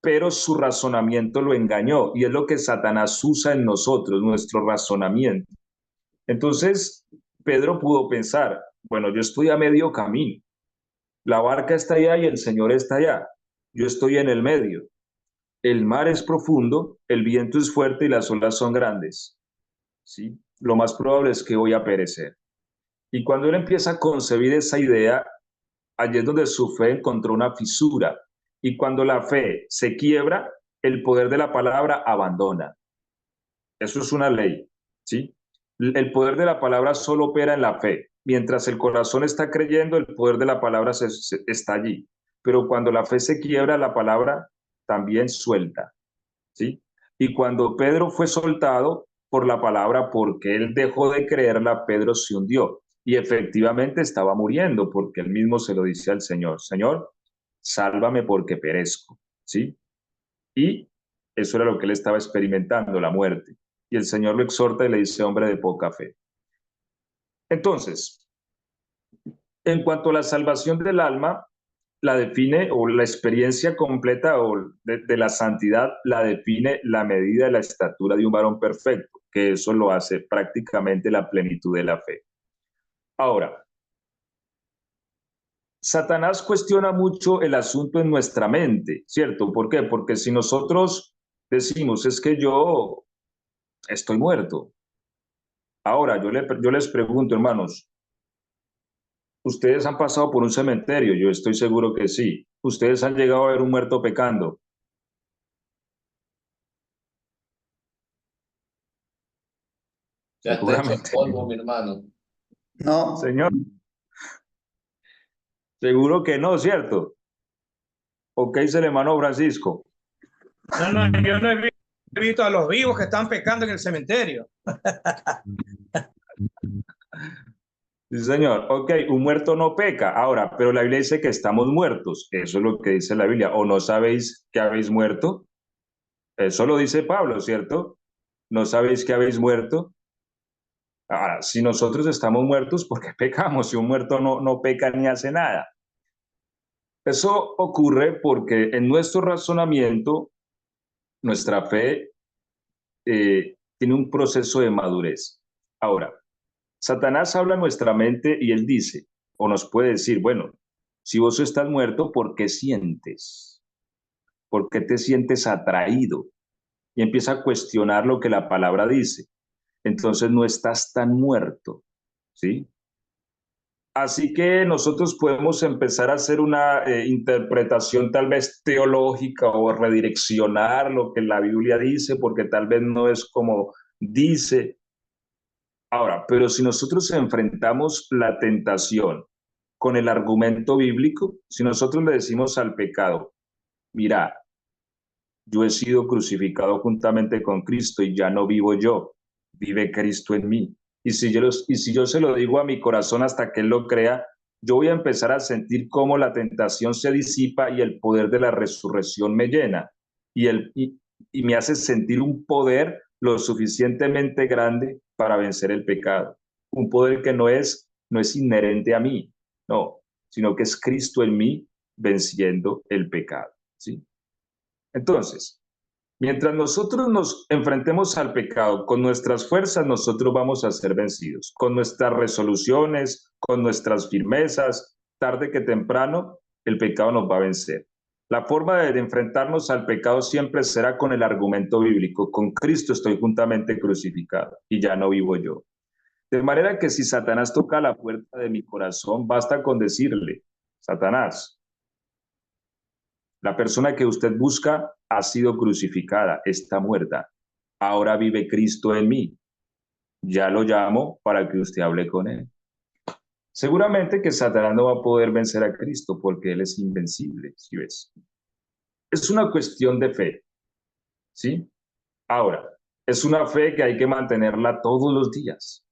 pero su razonamiento lo engañó, y es lo que Satanás usa en nosotros, nuestro razonamiento. Entonces, Pedro pudo pensar, bueno, yo estoy a medio camino, la barca está allá y el Señor está allá, yo estoy en el medio. El mar es profundo, el viento es fuerte y las olas son grandes, ¿sí? Lo más probable es que voy a perecer. Y cuando él empieza a concebir esa idea, allí es donde su fe encontró una fisura. Y cuando la fe se quiebra, el poder de la palabra abandona. Eso es una ley, ¿sí? El poder de la palabra solo opera en la fe. Mientras el corazón está creyendo, el poder de la palabra está allí. Pero cuando la fe se quiebra, la palabra también suelta. ¿Sí? Y cuando Pedro fue soltado por la palabra, porque él dejó de creerla, Pedro se hundió. Y efectivamente estaba muriendo, porque él mismo se lo dice al Señor, Señor, sálvame porque perezco, ¿sí? Y eso era lo que él estaba experimentando, la muerte. Y el Señor lo exhorta y le dice, hombre de poca fe. Entonces, en cuanto a la salvación del alma, la define, o la experiencia completa o de la santidad la define la medida de la estatura de un varón perfecto, que eso lo hace prácticamente la plenitud de la fe. Ahora, Satanás cuestiona mucho el asunto en nuestra mente, ¿cierto? ¿Por qué? Porque si nosotros decimos, es que yo estoy muerto. Ahora, yo les pregunto, hermanos, ¿ustedes han pasado por un cementerio? Yo estoy seguro que sí. ¿Ustedes han llegado a ver un muerto pecando? Ya está hecho Seguramente. polvo, mi hermano. No, Señor, seguro que no, ¿cierto? ¿O qué dice el hermano Francisco? No, no, yo no he visto a los vivos que están pecando en el cementerio. Sí, señor. Ok, un muerto no peca. Ahora, pero la Biblia dice que estamos muertos. Eso es lo que dice la Biblia. ¿O no sabéis que habéis muerto? Eso lo dice Pablo, ¿cierto? ¿No sabéis que habéis muerto? Ahora, si nosotros estamos muertos, ¿por qué pecamos? Si un muerto no peca ni hace nada. Eso ocurre porque en nuestro razonamiento, nuestra fe tiene un proceso de madurez. Ahora, Satanás habla en nuestra mente y él dice, o nos puede decir, bueno, si vos estás muerto, ¿por qué sientes? ¿Por qué te sientes atraído? Y empieza a cuestionar lo que la palabra dice. Entonces no estás tan muerto, ¿sí? Así que nosotros podemos empezar a hacer una interpretación tal vez teológica o redireccionar lo que la Biblia dice, porque tal vez no es como dice. Ahora, pero si nosotros enfrentamos la tentación con el argumento bíblico, si nosotros le decimos al pecado, mira, yo he sido crucificado juntamente con Cristo y ya no vivo yo, vive Cristo en mí. Y si yo se lo digo a mi corazón hasta que Él lo crea, yo voy a empezar a sentir cómo la tentación se disipa y el poder de la resurrección me llena y me hace sentir un poder lo suficientemente grande para vencer el pecado. Un poder que no es inherente a mí, no, sino que es Cristo en mí venciendo el pecado. ¿Sí? Entonces, mientras nosotros nos enfrentemos al pecado con nuestras fuerzas, nosotros vamos a ser vencidos. Con nuestras resoluciones, con nuestras firmezas, tarde que temprano, el pecado nos va a vencer. La forma de enfrentarnos al pecado siempre será con el argumento bíblico. Con Cristo estoy juntamente crucificado y ya no vivo yo. De manera que si Satanás toca la puerta de mi corazón, basta con decirle, Satanás, la persona que usted busca ha sido crucificada, está muerta. Ahora vive Cristo en mí. Ya lo llamo para que usted hable con él. Seguramente que Satanás no va a poder vencer a Cristo porque él es invencible, ¿sí ves? Es una cuestión de fe, ¿sí? Ahora, es una fe que hay que mantenerla todos los días,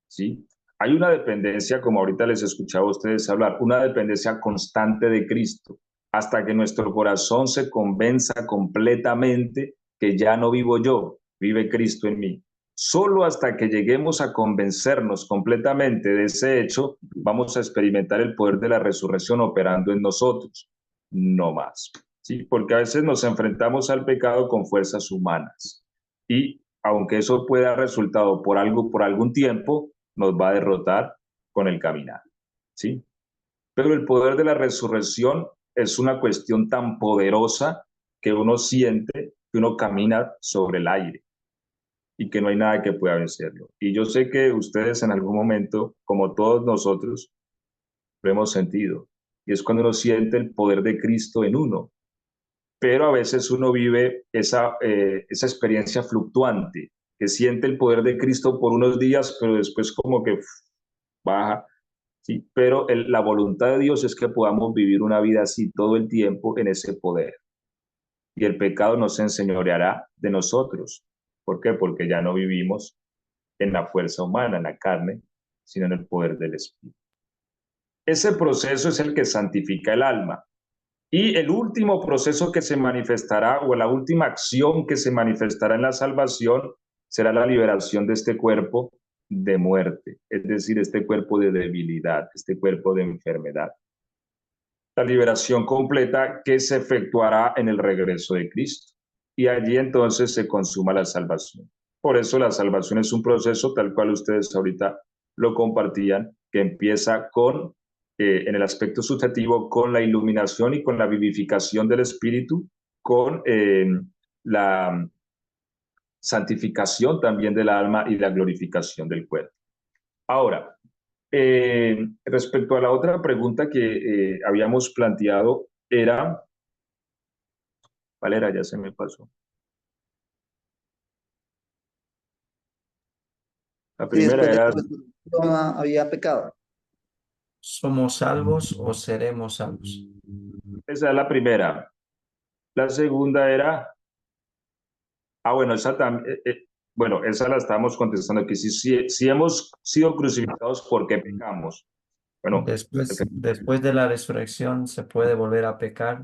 ¿sí? Hay una dependencia, como ahorita les escuchaba a ustedes hablar, una dependencia constante de Cristo, hasta que nuestro corazón se convenza completamente que ya no vivo yo, vive Cristo en mí. Solo hasta que lleguemos a convencernos completamente de ese hecho, vamos a experimentar el poder de la resurrección operando en nosotros, no más. ¿Sí? Porque a veces nos enfrentamos al pecado con fuerzas humanas y aunque eso pueda dar resultado por algún tiempo, nos va a derrotar con el caminar, ¿sí? Pero el poder de la resurrección es una cuestión tan poderosa que uno siente que uno camina sobre el aire y que no hay nada que pueda vencerlo. Y yo sé que ustedes en algún momento, como todos nosotros, lo hemos sentido. Y es cuando uno siente el poder de Cristo en uno. Pero a veces uno vive esa experiencia fluctuante, que siente el poder de Cristo por unos días, pero después como que baja, ¿sí? Pero la voluntad de Dios es que podamos vivir una vida así todo el tiempo en ese poder. Y el pecado no se enseñoreará de nosotros. ¿Por qué? Porque ya no vivimos en la fuerza humana, en la carne, sino en el poder del Espíritu. Ese proceso es el que santifica el alma. Y el último proceso que se manifestará, o la última acción que se manifestará en la salvación, será la liberación de este cuerpo de muerte, es decir, este cuerpo de debilidad, este cuerpo de enfermedad. La liberación completa que se efectuará en el regreso de Cristo. Y allí entonces se consuma la salvación. Por eso la salvación es un proceso tal cual ustedes ahorita lo compartían, que empieza con en el aspecto subjetivo, con la iluminación y con la vivificación del espíritu, con la santificación también del alma y la glorificación del cuerpo. Ahora, respecto a la otra pregunta que habíamos planteado, era, ¿cuál era? Ya se me pasó. La primera era, no había pecado. ¿Somos salvos o seremos salvos? esa es la primera. La segunda era, bueno, esa también, bueno, esa la estamos contestando, que si hemos sido crucificados, ¿por qué pecamos? Bueno, Después de la resurrección, ¿se puede volver a pecar?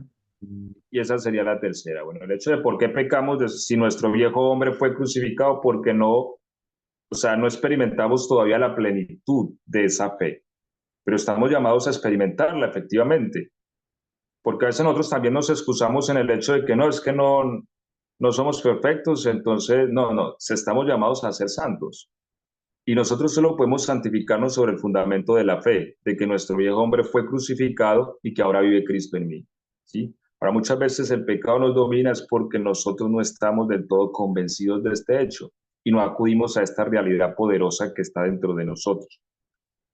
y esa sería la tercera. Bueno, el hecho de por qué pecamos, si nuestro viejo hombre fue crucificado, porque no, o sea, no experimentamos todavía la plenitud de esa fe, pero estamos llamados a experimentarla efectivamente, porque a veces nosotros también nos excusamos en el hecho de que no, es que no somos perfectos, entonces no, estamos llamados a ser santos. Y nosotros solo podemos santificarnos sobre el fundamento de la fe, de que nuestro viejo hombre fue crucificado y que ahora vive Cristo en mí, ¿sí? Ahora, muchas veces el pecado nos domina es porque nosotros no estamos del todo convencidos de este hecho y no acudimos a esta realidad poderosa que está dentro de nosotros.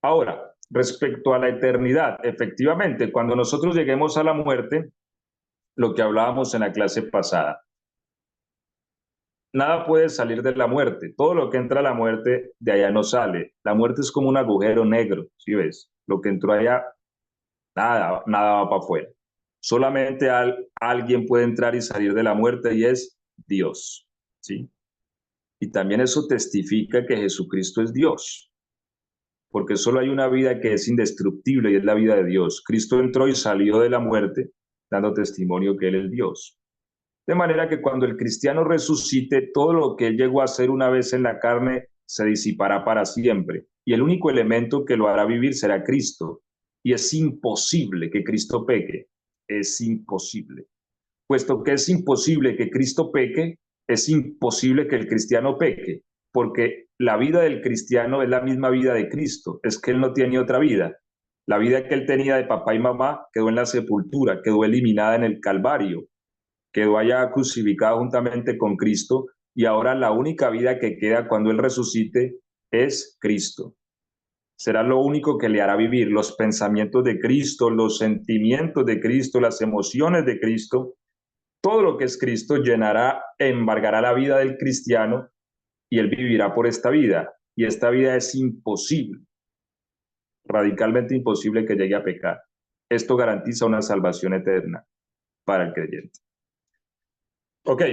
Ahora, respecto a la eternidad, efectivamente, cuando nosotros lleguemos a la muerte, lo que hablábamos en la clase pasada, nada puede salir de la muerte. Todo lo que entra a la muerte, de allá no sale. La muerte es como un agujero negro, ¿sí ves? Lo que entró allá, nada va para afuera. Solamente alguien puede entrar y salir de la muerte y es Dios, ¿sí? Y también eso testifica que Jesucristo es Dios, porque solo hay una vida que es indestructible y es la vida de Dios. Cristo entró y salió de la muerte dando testimonio que Él es Dios. De manera que cuando el cristiano resucite, todo lo que él llegó a hacer una vez en la carne se disipará para siempre. Y el único elemento que lo hará vivir será Cristo. Y es imposible que Cristo peque. Es imposible. puesto que es imposible que Cristo peque, es imposible que el cristiano peque, porque la vida del cristiano es la misma vida de Cristo, es que él no tiene otra vida. La vida que él tenía de papá y mamá quedó en la sepultura, quedó eliminada en el Calvario, quedó allá crucificado juntamente con Cristo, y ahora la única vida que queda cuando él resucite es Cristo. Será lo único que le hará vivir los pensamientos de Cristo, los sentimientos de Cristo, las emociones de Cristo. Todo lo que es Cristo llenará, embargará la vida del cristiano y él vivirá por esta vida. Y esta vida es imposible, radicalmente imposible que llegue a pecar. Esto garantiza una salvación eterna para el creyente. Ok.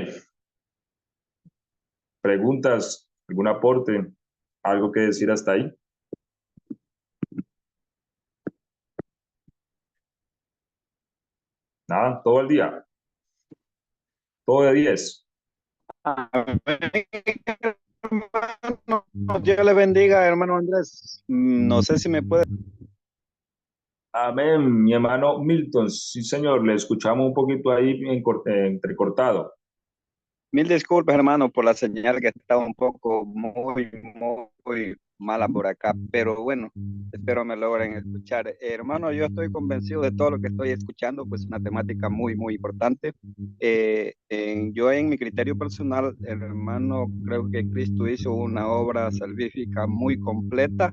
¿Preguntas? ¿Algún aporte? ¿Algo que decir hasta ahí? Nada, todo el día. Todo de 10. Dios le bendiga, hermano Andrés. No sé si me puede. Amén, mi hermano Milton. Sí, señor, le escuchamos un poquito ahí entrecortado. Mil disculpas, hermano, por la señal que estaba un poco muy mala por acá, pero bueno, espero me logren escuchar. Hermano, yo estoy convencido de todo lo que estoy escuchando, pues una temática muy importante. Yo en mi criterio personal, hermano, creo que Cristo hizo una obra salvífica muy completa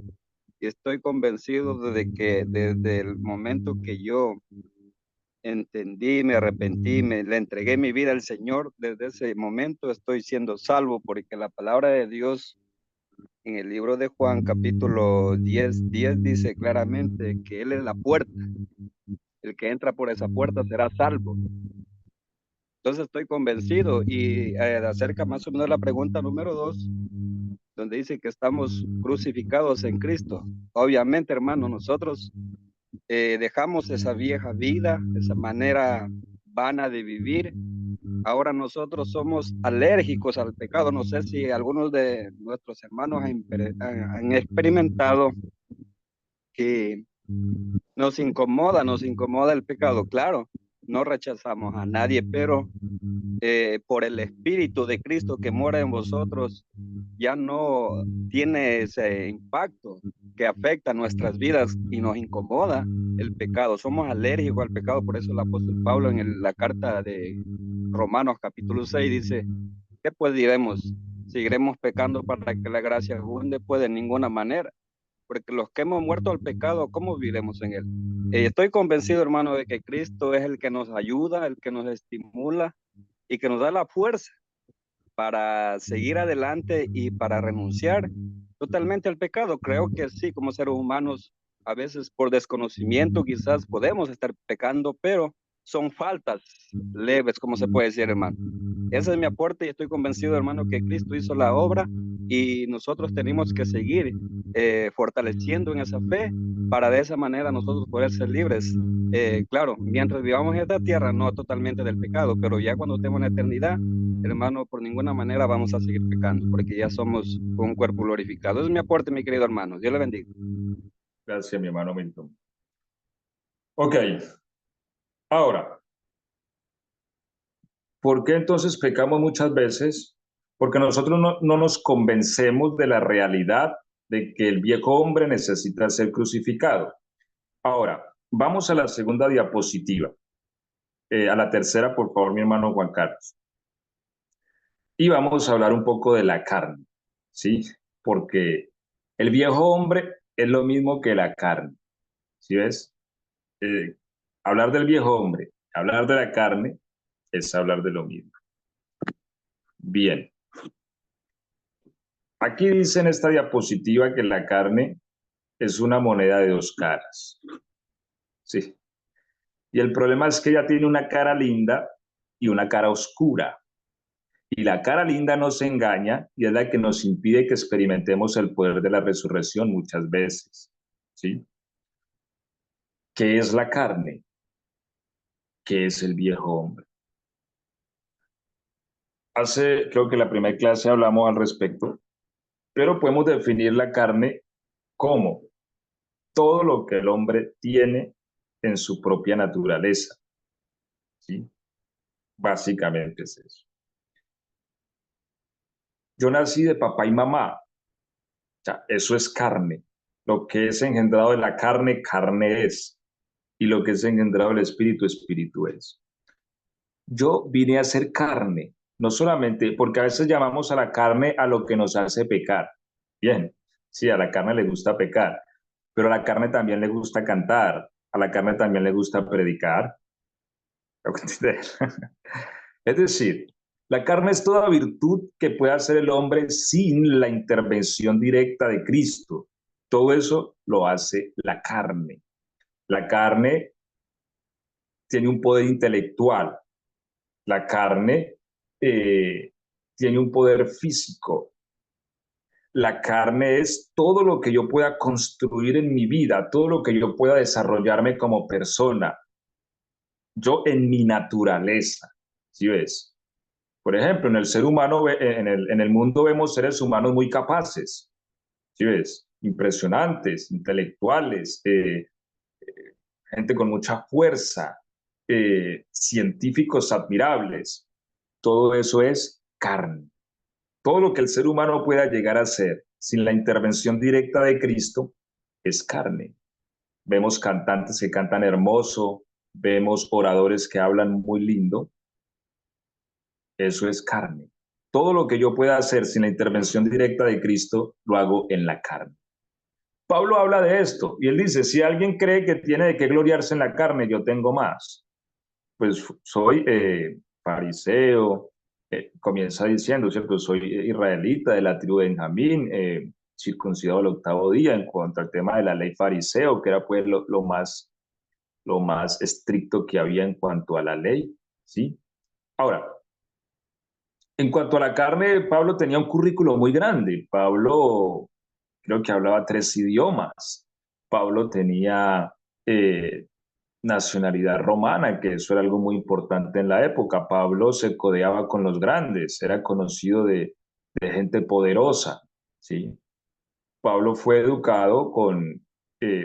y estoy convencido de que desde el momento que yo entendí, me arrepentí, le entregué mi vida al Señor, desde ese momento estoy siendo salvo, porque la palabra de Dios en el libro de Juan, capítulo 10 dice claramente que Él es la puerta. El que entra por esa puerta será salvo. Entonces estoy convencido y acerca más o menos la pregunta número 2, donde dice que estamos crucificados en Cristo. Obviamente, hermano, nosotros dejamos esa vieja vida, esa manera vana de vivir. Ahora nosotros somos alérgicos al pecado. No sé si algunos de nuestros hermanos han experimentado que nos incomoda el pecado. Claro, no rechazamos a nadie, pero por el Espíritu de Cristo que mora en vosotros, ya no tiene ese impacto que afecta nuestras vidas y nos incomoda el pecado. Somos alérgicos al pecado, por eso el apóstol Pablo en la carta de Romanos capítulo 6 dice, ¿qué pues diremos? ¿Seguiremos pecando para que la gracia abunde? Pues de ninguna manera, porque los que hemos muerto al pecado, ¿cómo viviremos en él? Estoy convencido, hermano, de que Cristo es el que nos ayuda, el que nos estimula y que nos da la fuerza para seguir adelante y para renunciar totalmente al pecado. Creo que sí, como seres humanos, a veces por desconocimiento quizás podemos estar pecando, pero son faltas leves, como se puede decir, hermano. Ese es mi aporte y estoy convencido, hermano, que Cristo hizo la obra y nosotros tenemos que seguir fortaleciendo en esa fe para de esa manera nosotros poder ser libres. Claro, mientras vivamos en esta tierra, no totalmente del pecado, pero ya cuando estemos en la eternidad, hermano, por ninguna manera vamos a seguir pecando, porque ya somos un cuerpo glorificado. Ese es mi aporte, mi querido hermano. Dios le bendiga. Gracias, mi hermano Milton. Ok, ahora, ¿por qué entonces pecamos muchas veces? Porque nosotros no nos convencemos de la realidad de que el viejo hombre necesita ser crucificado. Ahora, vamos a la segunda diapositiva. A la tercera, por favor, mi hermano Juan Carlos. Y vamos a hablar un poco de la carne, ¿sí? Porque el viejo hombre es lo mismo que la carne, ¿sí ves? Hablar del viejo hombre, hablar de la carne, es hablar de lo mismo. Bien. Aquí dice en esta diapositiva que la carne es una moneda de dos caras. Sí. Y el problema es que ella tiene una cara linda y una cara oscura. Y la cara linda nos engaña y es la que nos impide que experimentemos el poder de la resurrección muchas veces. ¿Sí? ¿Qué es la carne? ¿Qué es el viejo hombre? Creo que en la primera clase hablamos al respecto, pero podemos definir la carne como todo lo que el hombre tiene en su propia naturaleza. ¿Sí? Básicamente es eso. Yo nací de papá y mamá. O sea, eso es carne. Lo que es engendrado de la carne, carne es. Y lo que es engendrado del espíritu, espíritu es. Yo vine a ser carne, no solamente porque a veces llamamos a la carne a lo que nos hace pecar. Bien, sí, a la carne le gusta pecar, pero a la carne también le gusta cantar, a la carne también le gusta predicar. Es decir, la carne es toda virtud que puede hacer el hombre sin la intervención directa de Cristo. Todo eso lo hace la carne. La carne tiene un poder intelectual. La carne tiene un poder físico. La carne es todo lo que yo pueda construir en mi vida, todo lo que yo pueda desarrollarme como persona. Yo en mi naturaleza, ¿sí ves? Por ejemplo, en el ser humano, en el mundo vemos seres humanos muy capaces, ¿sí ves? Impresionantes, intelectuales, gente con mucha fuerza, científicos admirables. Todo eso es carne. Todo lo que el ser humano pueda llegar a ser sin la intervención directa de Cristo es carne. Vemos cantantes que cantan hermoso, vemos oradores que hablan muy lindo. Eso es carne. Todo lo que yo pueda hacer sin la intervención directa de Cristo, lo hago en la carne. Pablo habla de esto y él dice, si alguien cree que tiene de qué gloriarse en la carne, yo tengo más. Pues soy fariseo, comienza diciendo, ¿cierto? Soy israelita de la tribu de Benjamín, circuncidado al 8º día en cuanto al tema de la ley fariseo, que era pues lo más estricto que había en cuanto a la ley, ¿sí? Ahora, en cuanto a la carne, Pablo tenía un currículo muy grande. Pablo creo que hablaba 3 idiomas. Pablo tenía nacionalidad romana, que eso era algo muy importante en la época. Pablo se codeaba con los grandes, era conocido de gente poderosa, ¿sí? Pablo fue educado con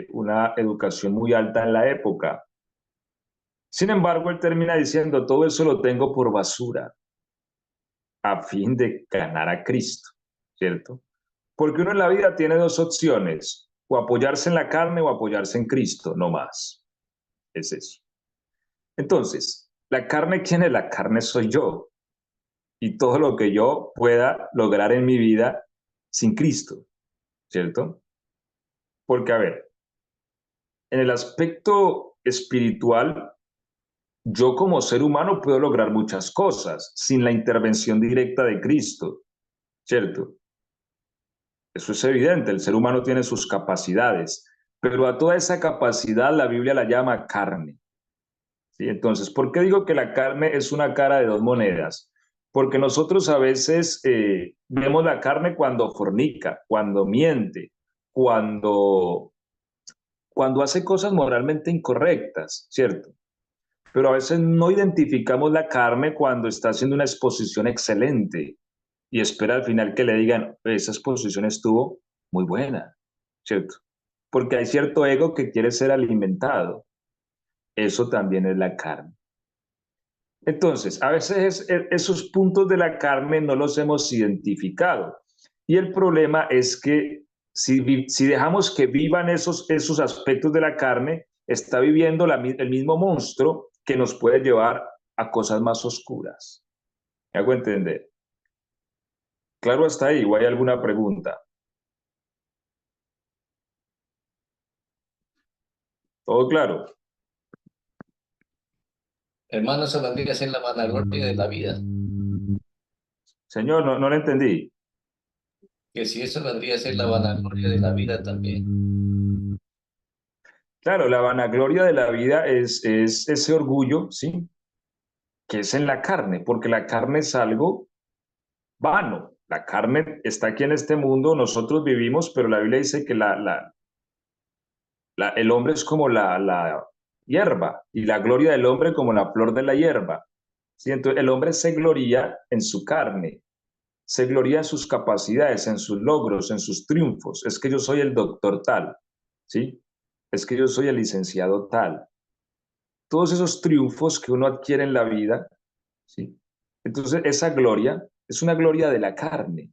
una educación muy alta en la época. Sin embargo, él termina diciendo, todo eso lo tengo por basura, a fin de ganar a Cristo, ¿cierto? Porque uno en la vida tiene dos opciones, o apoyarse en la carne o apoyarse en Cristo, no más. Es eso. Entonces, ¿la carne quién es? La carne soy yo. Y todo lo que yo pueda lograr en mi vida sin Cristo, ¿cierto? Porque, a ver, en el aspecto espiritual, yo como ser humano puedo lograr muchas cosas sin la intervención directa de Cristo, ¿cierto? Eso es evidente, el ser humano tiene sus capacidades, pero a toda esa capacidad la Biblia la llama carne. ¿Sí? Entonces, ¿por qué digo que la carne es una cara de dos monedas? Porque nosotros a veces vemos la carne cuando fornica, cuando miente, cuando, cuando hace cosas moralmente incorrectas, ¿cierto? Pero a veces no identificamos la carne cuando está haciendo una exposición excelente y espera al final que le digan, esa exposición estuvo muy buena, ¿cierto? Porque hay cierto ego que quiere ser alimentado. Eso también es la carne. Entonces, a veces esos puntos de la carne no los hemos identificado. Y el problema es que si dejamos que vivan esos aspectos de la carne, está viviendo el mismo monstruo que nos puede llevar a cosas más oscuras. ¿Me hago entender? Claro, hasta ahí. ¿O hay alguna pregunta? ¿Todo claro? Hermano, eso vendría a ser la vanagloria de la vida. Señor, no lo entendí. Que si eso vendría a ser la vanagloria de la vida también. Claro, la vanagloria de la vida es ese orgullo, ¿sí? Que es en la carne, porque la carne es algo vano. La carne está aquí en este mundo, nosotros vivimos, pero la Biblia dice que el hombre es como la hierba y la gloria del hombre como la flor de la hierba. ¿Sí? Entonces, el hombre se gloria en su carne, se gloria en sus capacidades, en sus logros, en sus triunfos. Es que yo soy el doctor tal, ¿sí? Es que yo soy el licenciado tal. Todos esos triunfos que uno adquiere en la vida ¿sí? Entonces, esa gloria es una gloria de la carne.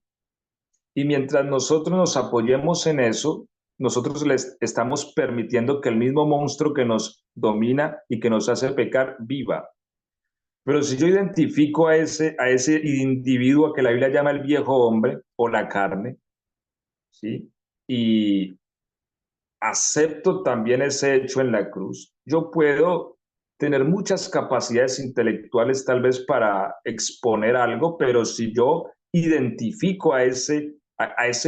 Y mientras nosotros nos apoyemos en eso, nosotros les estamos permitiendo que el mismo monstruo que nos domina y que nos hace pecar viva. Pero si yo identifico a ese individuo que la Biblia llama el viejo hombre o la carne, ¿sí? Y acepto también ese hecho en la cruz, yo puedo tener muchas capacidades intelectuales tal vez para exponer algo, pero si yo identifico a ese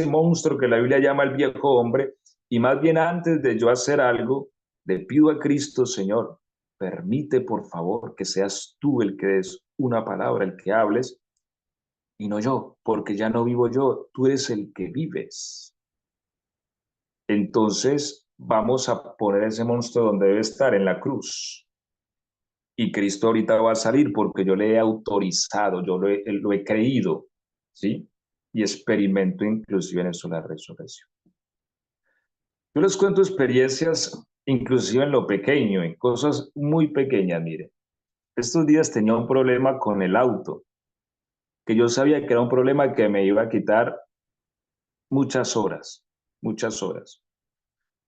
monstruo que la Biblia llama el viejo hombre, y más bien antes de yo hacer algo, le pido a Cristo, Señor, permite por favor que seas tú el que des una palabra, el que hables, y no yo, porque ya no vivo yo, tú eres el que vives. Entonces vamos a poner ese monstruo donde debe estar, en la cruz. Y Cristo ahorita va a salir porque yo le he autorizado, yo lo he creído, ¿sí? Y experimento inclusive en eso la resurrección. Yo les cuento experiencias inclusive en lo pequeño, en cosas muy pequeñas, mire. Estos días tenía un problema con el auto, que yo sabía que era un problema que me iba a quitar muchas horas,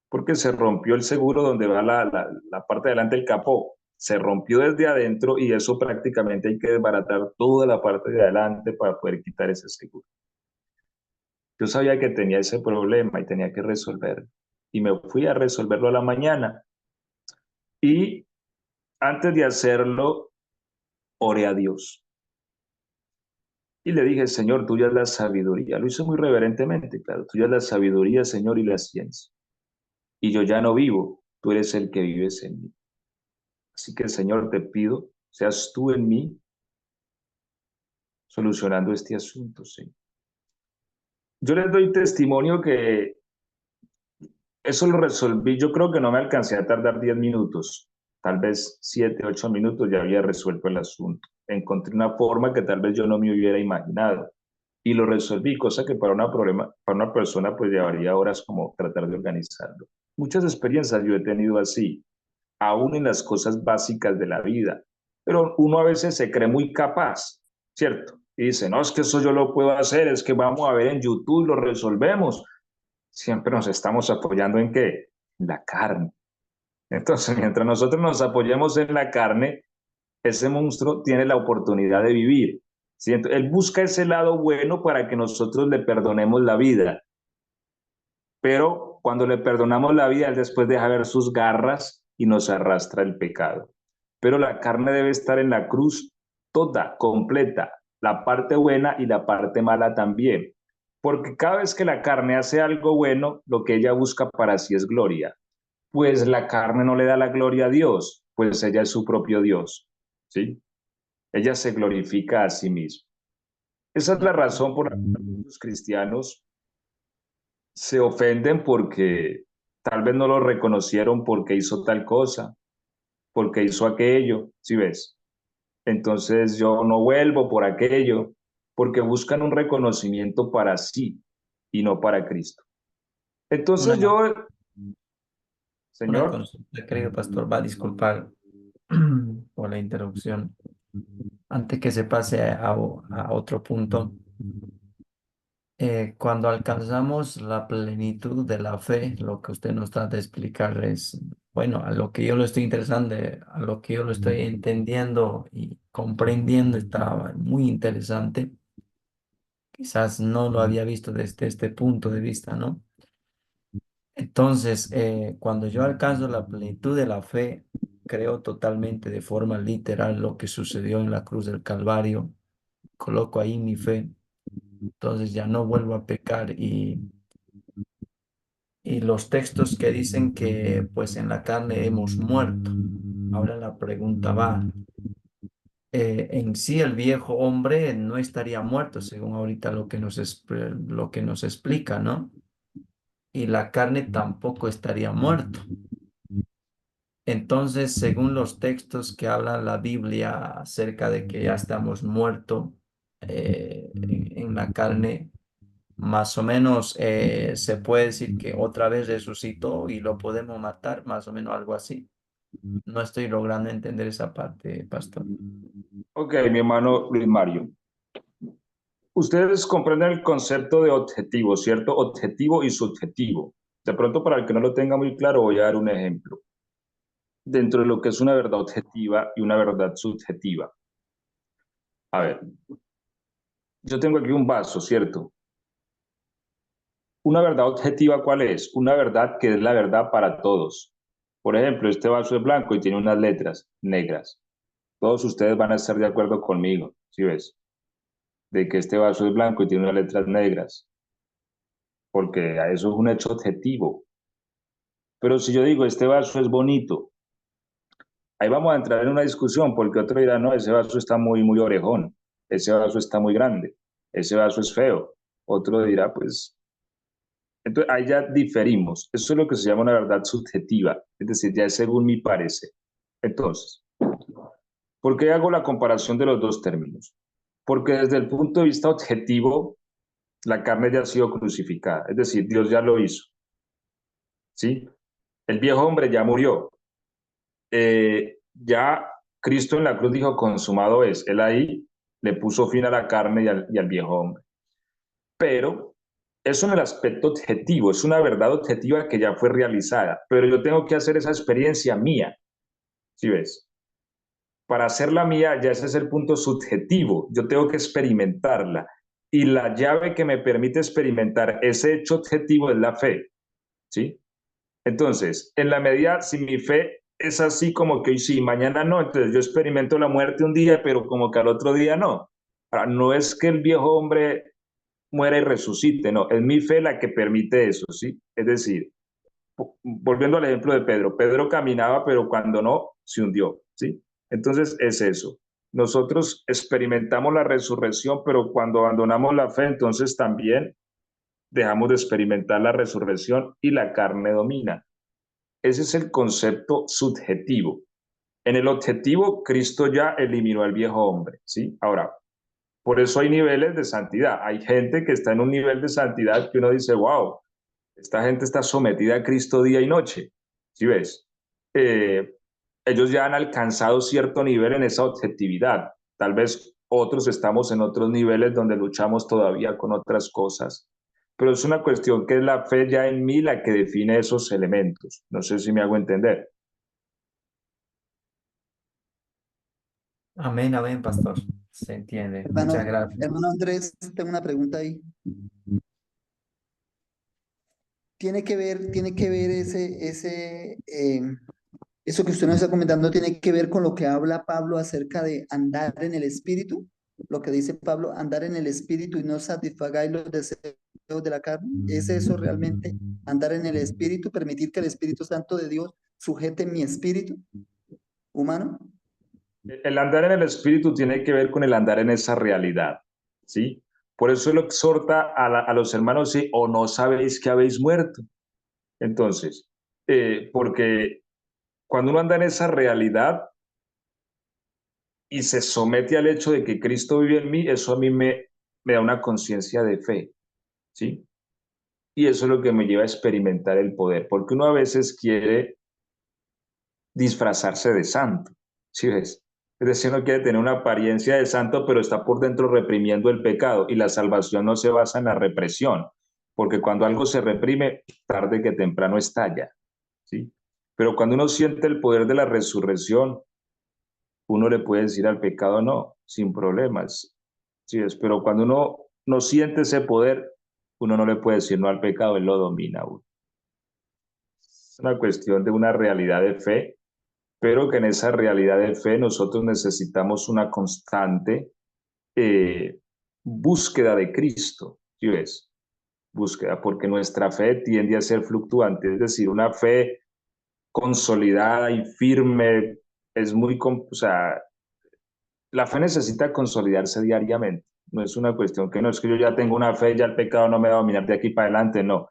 porque se rompió el seguro donde va la parte de adelante del capó. Se rompió desde adentro y eso prácticamente hay que desbaratar toda la parte de adelante para poder quitar ese seguro. Yo sabía que tenía ese problema y tenía que resolverlo. Y me fui a resolverlo a la mañana. Y antes de hacerlo, oré a Dios. Y le dije, Señor, tuya es la sabiduría. Lo hice muy reverentemente, claro. Tuya es la sabiduría, Señor, y la ciencia. Y yo ya no vivo, tú eres el que vives en mí. Así que, Señor, te pido, seas tú en mí solucionando este asunto, Señor. Yo les doy testimonio que eso lo resolví. Yo creo que no me alcancé a tardar 10 minutos, tal vez 7, 8 minutos ya había resuelto el asunto. Encontré una forma que tal vez yo no me hubiera imaginado y lo resolví, cosa que para una persona pues llevaría horas como tratar de organizarlo. Muchas experiencias yo he tenido así, aún en las cosas básicas de la vida. Pero uno a veces se cree muy capaz, ¿cierto? Y dice, no, es que eso yo lo puedo hacer, es que vamos a ver en YouTube, lo resolvemos. Siempre nos estamos apoyando ¿en qué? En la carne. Entonces, mientras nosotros nos apoyemos en la carne, ese monstruo tiene la oportunidad de vivir. ¿Sí? Entonces, él busca ese lado bueno para que nosotros le perdonemos la vida. Pero cuando le perdonamos la vida, él después deja ver sus garras y nos arrastra el pecado. Pero la carne debe estar en la cruz toda, completa, la parte buena y la parte mala también. Porque cada vez que la carne hace algo bueno, lo que ella busca para sí es gloria. Pues la carne no le da la gloria a Dios, pues ella es su propio Dios, ¿sí? Ella se glorifica a sí misma. Esa es la razón por la que los cristianos se ofenden porque tal vez no lo reconocieron porque hizo tal cosa, porque hizo aquello, ¿sí ves? Entonces yo no vuelvo por aquello, porque buscan un reconocimiento para sí y no para Cristo. Una, Entonces yo, una Señor, consulta, querido pastor, va a disculpar por la interrupción. Antes que se pase a otro punto, cuando alcanzamos la plenitud de la fe, lo que usted nos trata de explicar es, bueno, a lo que yo lo estoy interesando, a lo que yo lo estoy entendiendo y comprendiendo, está muy interesante. Quizás no lo había visto desde este punto de vista, ¿no? Entonces, cuando yo alcanzo la plenitud de la fe, creo totalmente de forma literal lo que sucedió en la cruz del Calvario, coloco ahí mi fe, entonces ya no vuelvo a pecar y los textos que dicen que pues en la carne hemos muerto. Ahora la pregunta va, en sí el viejo hombre no estaría muerto, según ahorita lo que nos explica, ¿no? Y la carne tampoco estaría muerto. Entonces, según los textos que habla la Biblia acerca de que ya estamos muertos en la carne, más o menos se puede decir que otra vez resucitó y lo podemos matar, más o menos algo así. No estoy logrando entender esa parte, pastor. Ok, mi hermano Luis Mario. Ustedes comprenden el concepto de objetivo, ¿cierto? Objetivo y subjetivo. De pronto, para el que no lo tenga muy claro, voy a dar un ejemplo. Dentro de lo que es una verdad objetiva y una verdad subjetiva. A ver, yo tengo aquí un vaso, ¿cierto? Una verdad objetiva, ¿cuál es? Una verdad que es la verdad para todos. Por ejemplo, este vaso es blanco y tiene unas letras negras. Todos ustedes van a estar de acuerdo conmigo, ¿sí ves? De que este vaso es blanco y tiene unas letras negras, porque eso es un hecho objetivo. Pero si yo digo, este vaso es bonito, ahí vamos a entrar en una discusión, porque otro dirá, no, ese vaso está muy orejón, ese vaso está muy grande, ese vaso es feo. Otro dirá, pues, entonces ahí ya diferimos. Eso es lo que se llama una verdad subjetiva, es decir, ya es según mi parecer. Entonces, ¿por qué hago la comparación de los dos términos? Porque desde el punto de vista objetivo, la carne ya ha sido crucificada, es decir, Dios ya lo hizo, ¿sí? El viejo hombre ya murió. Ya Cristo en la cruz dijo, consumado es. Él ahí le puso fin a la carne y al viejo hombre. Pero eso en el aspecto objetivo, es una verdad objetiva que ya fue realizada, pero yo tengo que hacer esa experiencia mía, ¿sí ves? Para hacerla mía, ya ese es el punto subjetivo, yo tengo que experimentarla. Y la llave que me permite experimentar ese hecho objetivo es la fe, ¿sí? Entonces, en la medida, si mi fe es así como que hoy sí, mañana no, entonces yo experimento la muerte un día, pero como que al otro día no. Ahora, no es que el viejo hombre muera y resucite, no, es mi fe la que permite eso, ¿sí? Es decir, volviendo al ejemplo de Pedro, Pedro caminaba, pero cuando no, se hundió, ¿sí? Entonces es eso. Nosotros experimentamos la resurrección, pero cuando abandonamos la fe, entonces también dejamos de experimentar la resurrección y la carne domina. Ese es el concepto subjetivo. En el objetivo, Cristo ya eliminó al viejo hombre, ¿sí? Ahora, por eso hay niveles de santidad. Hay gente que está en un nivel de santidad que uno dice, wow, esta gente está sometida a Cristo día y noche, ¿sí ves? Eh, Ellos ya han alcanzado cierto nivel en esa objetividad. Tal vez otros estamos en otros niveles donde luchamos todavía con otras cosas, pero es una cuestión que es la fe ya en mí la que define esos elementos. No sé si me hago entender. Amén, amén, pastor. Se entiende. Muchas Hermano, gracias. hermano Andrés, tengo una pregunta ahí. Tiene que ver eso que usted nos está comentando, tiene que ver con lo que habla Pablo acerca de andar en el espíritu, lo que dice Pablo, andar en el espíritu y no satisfagáis los deseos de la carne. ¿Es eso realmente andar en el espíritu, permitir que el Espíritu Santo de Dios sujete mi espíritu humano? El andar en el espíritu tiene que ver con el andar en esa realidad, ¿sí? Por eso lo exhorta a los hermanos, ¿sí? O no sabéis que habéis muerto. Entonces, porque cuando uno anda en esa realidad y se somete al hecho de que Cristo vive en mí, eso a mí me da una conciencia de fe, ¿sí? Y eso es lo que me lleva a experimentar el poder, porque uno a veces quiere disfrazarse de santo, ¿sí ves? Es decir, uno quiere tener una apariencia de santo, pero está por dentro reprimiendo el pecado, y la salvación no se basa en la represión, porque cuando algo se reprime, tarde que temprano estalla, ¿sí? Pero cuando uno siente el poder de la resurrección, uno le puede decir al pecado no, sin problemas, ¿sí ves? Pero cuando uno no siente ese poder, uno no le puede decir no al pecado, él lo domina a uno. Es una cuestión de una realidad de fe, pero que en esa realidad de fe nosotros necesitamos una constante búsqueda de Cristo, ¿sí ves? Búsqueda, porque nuestra fe tiende a ser fluctuante, es decir, una fe consolidada y firme es muy, o sea, la fe necesita consolidarse diariamente, no es una cuestión que no es que yo ya tengo una fe, ya el pecado no me va a dominar de aquí para adelante, no,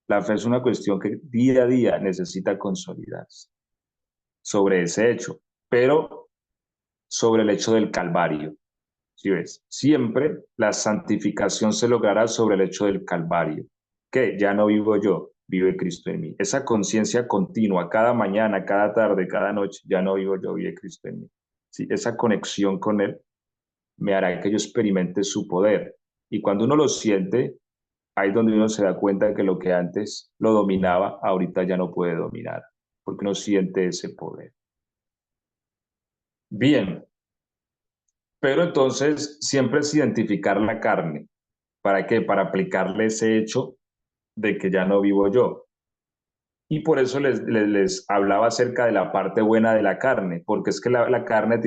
la fe es una cuestión que día a día necesita consolidarse sobre ese hecho, pero sobre el hecho del Calvario. ¿Sí ves? Siempre la santificación se logrará sobre el hecho del Calvario, que ya no vivo yo, vive Cristo en mí. Esa conciencia continua, cada mañana, cada tarde, cada noche, ya no vivo yo, vive Cristo en mí. ¿Sí? Esa conexión con Él me hará que yo experimente su poder. Y cuando uno lo siente, ahí es donde uno se da cuenta que lo que antes lo dominaba, ahorita ya no puede dominar, porque uno siente ese poder. Bien, pero entonces siempre es identificar la carne. ¿Para qué? Para aplicarle ese hecho de que ya no vivo yo. Y por eso les hablaba acerca de la parte buena de la carne, porque es que la carne